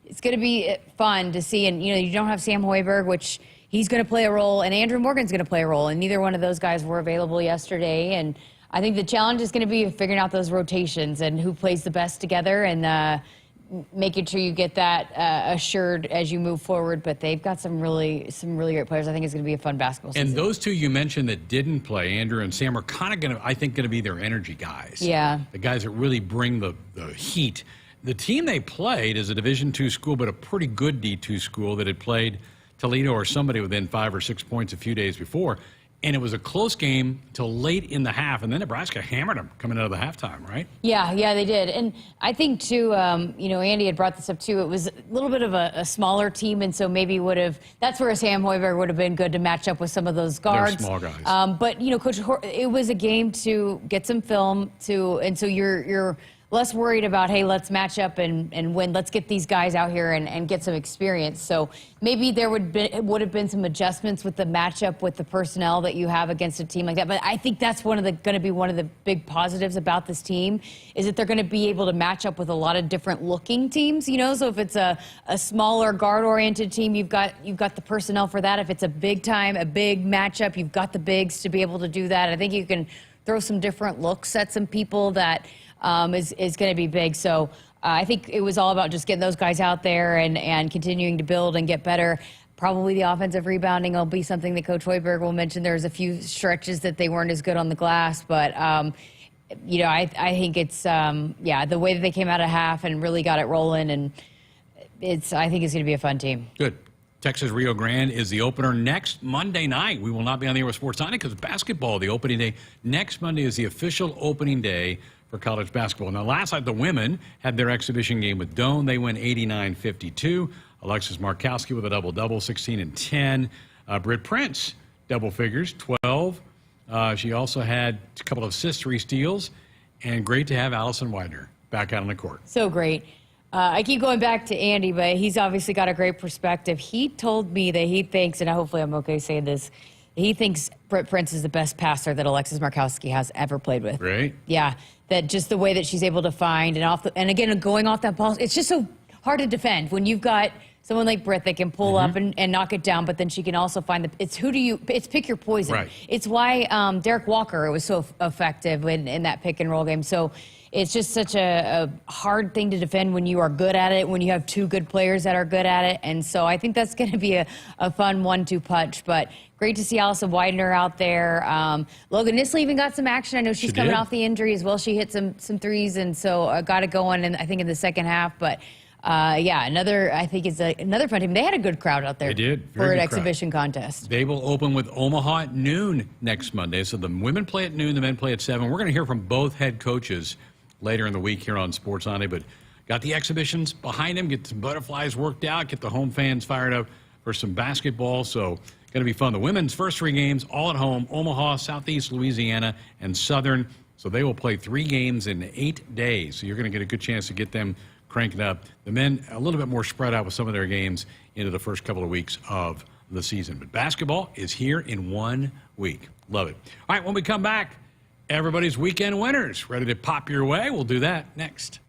It's going to be fun to see, and, you don't have Sam Hoiberg, which he's going to play a role, and Andrew Morgan's going to play a role, and neither one of those guys were available yesterday, and I think the challenge is going to be figuring out those rotations and who plays the best together, and making sure you get that assured as you move forward. But they've got some really great players. I think it's going to be a fun basketball season. And those two you mentioned that didn't play, Andrew and Sam, are kind of going to be their energy guys. Yeah. The guys that really bring the heat. The team they played is a Division II school, but a pretty good D2 school that had played Toledo or somebody within 5 or 6 points a few days before. And it was a close game till late in the half, and then Nebraska hammered them coming out of the halftime, right? Yeah, they did. And I think, too, Andy had brought this up, too. It was a little bit of a smaller team, and so maybe that's where Sam Hoiberg would have been good to match up with some of those guards. They're small guys. But, Coach, it was a game to get some film, and so you're less worried about, hey, let's match up and win. Let's get these guys out here and get some experience. So maybe there would have been some adjustments with the matchup with the personnel that you have against a team like that. But I think that's going to be one of the big positives about this team is that they're going to be able to match up with a lot of different looking teams. So if it's a smaller guard-oriented team, you've got the personnel for that. If it's a big matchup, you've got the bigs to be able to do that. I think you can throw some different looks at some people that is going to be big. So I think it was all about just getting those guys out there and continuing to build and get better. Probably the offensive rebounding will be something that Coach Hoiberg will mention. There's a few stretches that they weren't as good on the glass, but I think it's the way that they came out of half and really got it rolling, and I think it's going to be a fun team. Good. Texas Rio Grande is the opener next Monday night. We will not be on the air with Sports Sunday because basketball, the opening day. Next Monday is the official opening day for college basketball. Now, last night, the women had their exhibition game with Doane. They win 89-52. Alexis Markowski with a double-double, 16 and 10. Britt Prince, double figures, 12. She also had a couple of assists, 3 steals, and great to have Allison Widener back out on the court. So great. I keep going back to Andy, but he's obviously got a great perspective. He told me that he thinks, and hopefully I'm okay saying this, he thinks Britt Prince is the best passer that Alexis Markowski has ever played with. Right. Yeah, that just the way that she's able to find and again, going off that ball, it's just so hard to defend when you've got someone like Britt that can pull up and knock it down, but then she can also find it's pick your poison. Right. It's why Derek Walker was so effective in that pick and roll game. So it's just such a hard thing to defend when you are good at it, when you have 2 good players that are good at it. And so I think that's going to be a fun 1-2 punch. But great to see Allison Widener out there. Logan Nisley even got some action. I know she's coming off the injury as well. She hit some threes, and so got it going, I think, in the second half. But I think it's another fun team. They had a good crowd out there. They did. For an exhibition contest. They will open with Omaha at noon next Monday. So the women play at noon, the men play at 7. We're going to hear from both head coaches later in the week here on Sports Sunday, but got the exhibitions behind them, get some butterflies worked out, get the home fans fired up for some basketball. So going to be fun. The women's first 3 games all at home, Omaha, Southeast Louisiana, and Southern. So they will play 3 games in 8 days. So you're going to get a good chance to get them cranking up. The men a little bit more spread out with some of their games into the first couple of weeks of the season. But basketball is here in 1 week. Love it. All right, when we come back, everybody's weekend winners ready to pop your way. We'll do that next.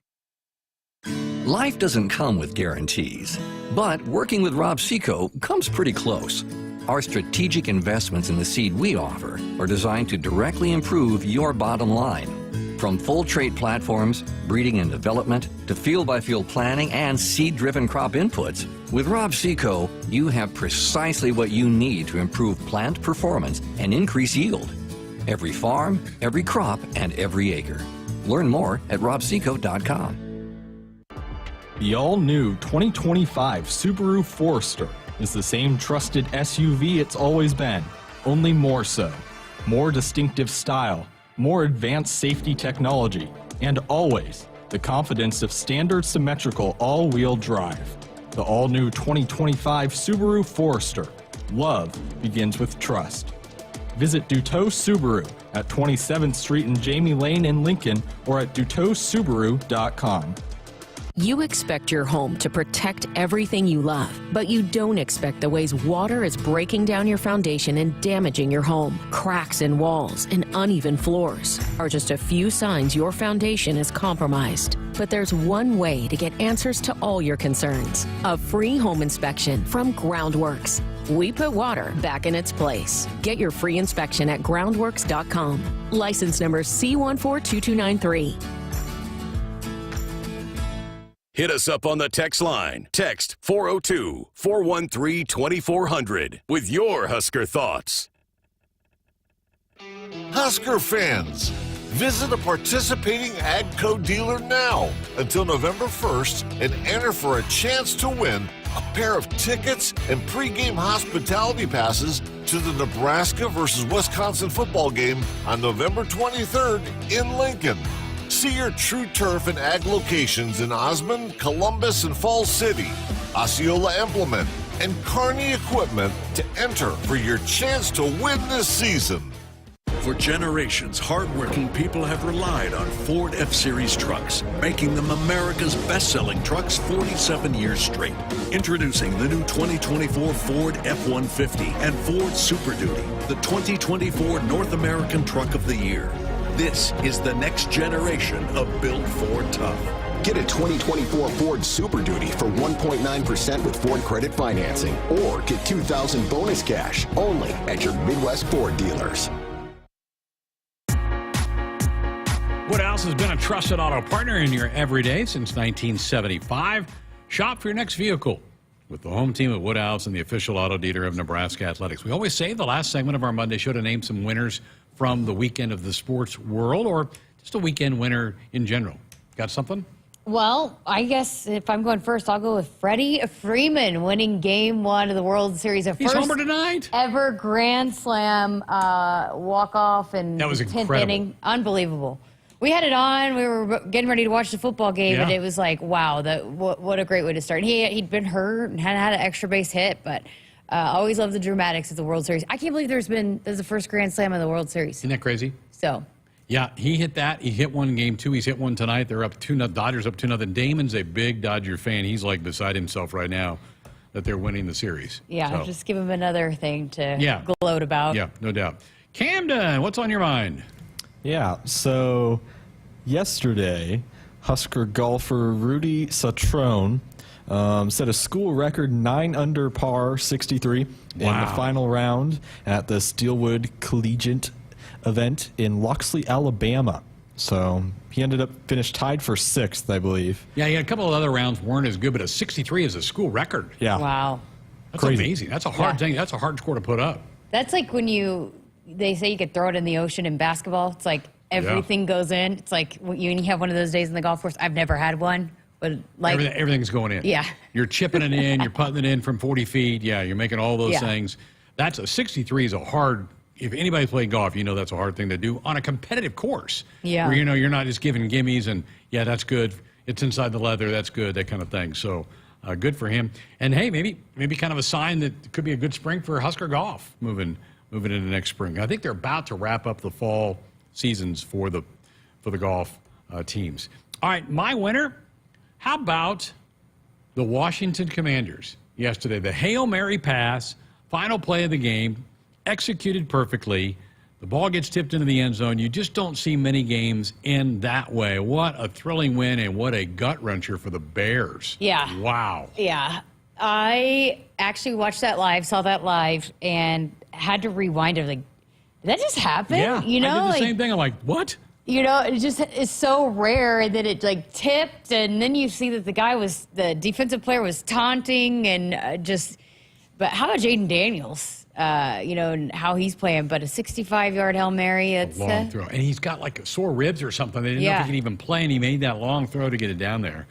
Life doesn't come with guarantees, but working with Rob Seco comes pretty close. Our strategic investments in the seed we offer are designed to directly improve your bottom line. From full trait platforms, breeding and development, to field-by-field planning and seed-driven crop inputs, with Rob Seco, you have precisely what you need to improve plant performance and increase yield. Every farm, every crop, and every acre. Learn more at robseco.com. The all-new 2025 Subaru Forester is the same trusted SUV it's always been, only more so. More distinctive style, more advanced safety technology, and always the confidence of standard symmetrical all-wheel drive. The all-new 2025 Subaru Forester. Love begins with trust. Visit Duteau Subaru at 27th Street and Jamie Lane in Lincoln or at duteausubaru.com. You expect your home to protect everything you love, but you don't expect the ways water is breaking down your foundation and damaging your home. Cracks in walls and uneven floors are just a few signs your foundation is compromised. But there's one way to get answers to all your concerns. A free home inspection from Groundworks. We put water back in its place. Get your free inspection at groundworks.com. License number C142293. Hit us up on the text line. Text 402-413-2400 with your Husker thoughts. Husker fans, visit a participating AGCO dealer now until November 1st and enter for a chance to win a pair of tickets and pregame hospitality passes to the Nebraska versus Wisconsin football game on November 23rd in Lincoln. See your True Turf and Ag locations in Osmond, Columbus, and Falls City, Osceola Implement, and Kearney Equipment to enter for your chance to win this season. For generations, hardworking people have relied on Ford F-Series trucks, making them America's best-selling trucks 47 years straight. Introducing the new 2024 Ford F-150 and Ford Super Duty, the 2024 North American Truck of the Year. This is the next generation of Built Ford Tough. Get a 2024 Ford Super Duty for 1.9% with Ford credit financing, or get $2,000 bonus cash only at your Midwest Ford dealers. Woodhouse has been a trusted auto partner in your everyday since 1975. Shop for your next vehicle with the home team at Woodhouse and the official auto dealer of Nebraska Athletics. We always save the last segment of our Monday show to name some winners from the weekend of the sports world, or just a weekend winner in general. Got something? Well, I guess if I'm going first, I'll go with Freddie Freeman winning Game 1 of the World Series. He's homer tonight. Ever Grand Slam walk-off in that was the 10th incredible. inning. Unbelievable. We had it on. We were getting ready to watch the football game, and it was like, wow, what a great way to start. He'd been hurt and had an extra base hit, but Always love the dramatics of the World Series. I can't believe there's the first Grand Slam in the World Series. Isn't that crazy? So. Yeah, he hit that. He hit one in game 2. He's hit one tonight. They're up 2-0. Dodgers up 2-0. Damon's a big Dodger fan. He's like beside himself right now that they're winning the series. Yeah, so. Just give him another thing to gloat about. Yeah, no doubt. Camden, what's on your mind? Yeah, so yesterday, Husker golfer Rudy Satrone set a school record 9 under par 63 in the final round at the Steelwood Collegiate event in Loxley, Alabama. So he finished tied for 6th, I believe. Yeah, he had a couple of other rounds weren't as good, but a 63 is a school record. Yeah. Wow. That's amazing. That's a hard thing. That's a hard score to put up. That's like when they say you could throw it in the ocean in basketball. It's like everything goes in. It's like when you have one of those days in the golf course. I've never had one, but like everything's going in. Yeah. You're chipping it in. You're putting it in from 40 feet. Yeah, you're making all those things. That's a 63 is a hard. If anybody's playing golf, that's a hard thing to do on a competitive course. Yeah. Where, you're not just giving gimmies and, that's good. It's inside the leather. That's good, that kind of thing. So good for him. And, hey, maybe kind of a sign that it could be a good spring for Husker golf moving into next spring. I think they're about to wrap up the fall seasons for the golf teams. All right, my winner, how about the Washington Commanders yesterday? The Hail Mary pass, final play of the game, executed perfectly. The ball gets tipped into the end zone. You just don't see many games in that way. What a thrilling win and what a gut-wrencher for the Bears. Yeah. Wow. Yeah. I actually watched that live, saw that live, and had to rewind it. Like, did that just happen? Yeah. I did the same thing. I'm like, what? It just is so rare that it tipped, and then you see that the defensive player was taunting and but how about Jaden Daniels? And how he's playing, but a 65-yard Hail Mary. It's a long throw. And he's got sore ribs or something. They didn't know if he could even play, and he made that long throw to get it down there.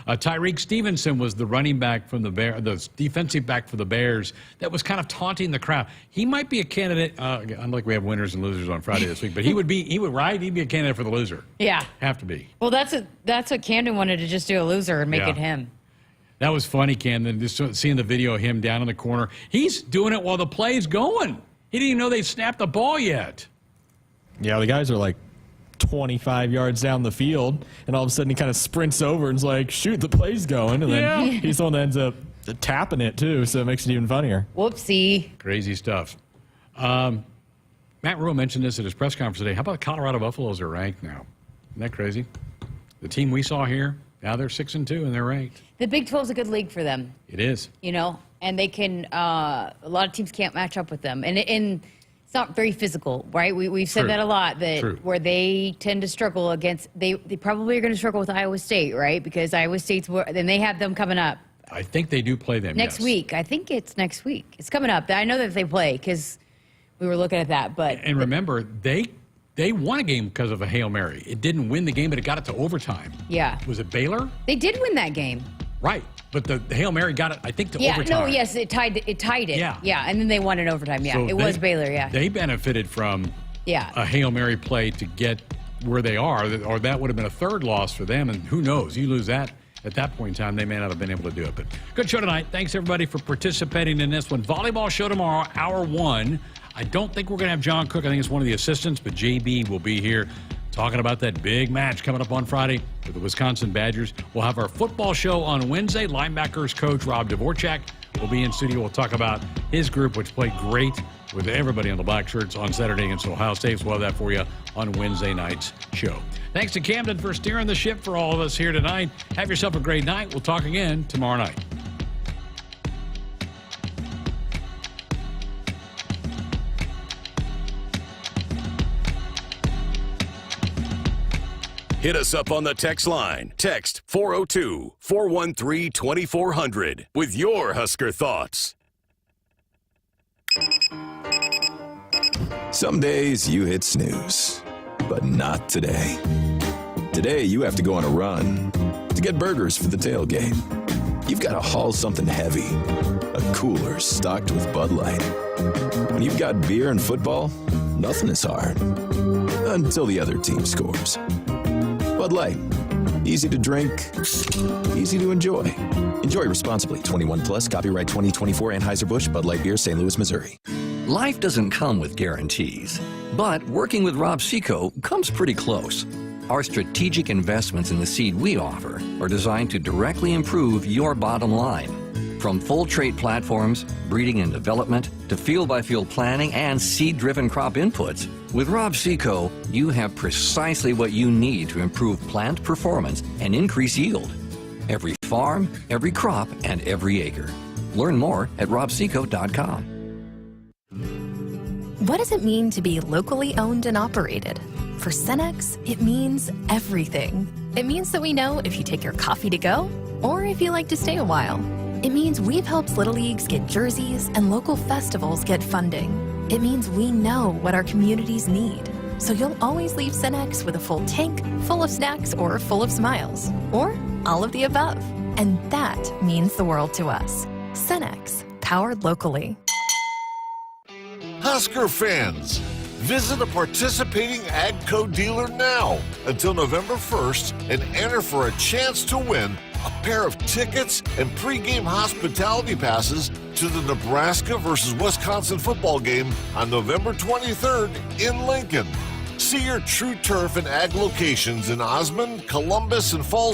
Tyreek Stevenson was the running back from the defensive back for the Bears that was kind of taunting the crowd. He might be a candidate, unlike we have winners and losers on Friday this week, but he'd be a candidate for the loser. Yeah. Have to be. Well, that's what Camden wanted to just do a loser and make it him. That was funny, Camden, just seeing the video of him down in the corner. He's doing it while the play's going. He didn't even know they snapped the ball yet. Yeah, the guys are 25 yards down the field, and all of a sudden he kind of sprints over and is like, shoot, the play's going. And then he's the one that ends up tapping it, too, so it makes it even funnier. Whoopsie. Crazy stuff. Matt Rhule mentioned this at his press conference today. How about the Colorado Buffaloes are ranked now? Isn't that crazy? The team we saw here, now they're 6-2, and they're ranked. The Big 12 is a good league for them. It is. And they can, a lot of teams can't match up with them. And it's not very physical, right? We've said that a lot, where they tend to struggle against, they probably are going to struggle with Iowa State, right? Because Iowa State's, then they have them coming up. I think they do play them next week. I think it's next week. It's coming up. I know that they play because we were looking at that. And remember, they won a game because of a Hail Mary. It didn't win the game, but it got it to overtime. Yeah. Was it Baylor? They did win that game. Right. But the Hail Mary got it, I think, to overtime. It tied it. Yeah. Yeah, and then they won in overtime. Yeah, so it was Baylor, yeah. They benefited from a Hail Mary play to get where they are, or that would have been a third loss for them, and who knows? You lose that at that point in time, they may not have been able to do it. But good show tonight. Thanks, everybody, for participating in this one. Volleyball show tomorrow, hour 1. I don't think we're going to have John Cook. I think it's one of the assistants, but JB will be here talking about that big match coming up on Friday with the Wisconsin Badgers. We'll have our football show on Wednesday. Linebackers coach Rob Dvorak will be in studio. We'll talk about his group, which played great with everybody on the black shirts on Saturday against Ohio State. So we'll have that for you on Wednesday night's show. Thanks to Camden for steering the ship for all of us here tonight. Have yourself a great night. We'll talk again tomorrow night. Hit us up on the text line. Text 402-413-2400 with your Husker thoughts. Some days you hit snooze, but not today. Today you have to go on a run to get burgers for the tailgate. You've got to haul something heavy, a cooler stocked with Bud Light. When you've got beer and football, nothing is hard until the other team scores. Bud Light. Easy to drink, easy to enjoy. Enjoy responsibly. 21 plus, copyright 2024 Anheuser-Busch, Bud Light Beer, St. Louis, Missouri. Life doesn't come with guarantees, but working with Rob Seco comes pretty close. Our strategic investments in the seed we offer are designed to directly improve your bottom line. From full trait platforms, breeding and development, to field-by-field planning and seed-driven crop inputs, with Rob Seco, you have precisely what you need to improve plant performance and increase yield. Every farm, every crop, and every acre. Learn more at robseco.com. What does it mean to be locally owned and operated? For Cenex, it means everything. It means that we know if you take your coffee to go or if you like to stay a while. It means we've helped Little Leagues get jerseys and local festivals get funding. It means we know what our communities need. So you'll always leave Cenex with a full tank, full of snacks, or full of smiles. Or all of the above. And that means the world to us. Cenex, powered locally. Husker fans, visit a participating AGCO dealer now until November 1st and enter for a chance to win a pair of tickets and pregame hospitality passes to the Nebraska versus Wisconsin football game on November 23rd in Lincoln. See your True Turf and Ag locations in Osmond, Columbus, and Falls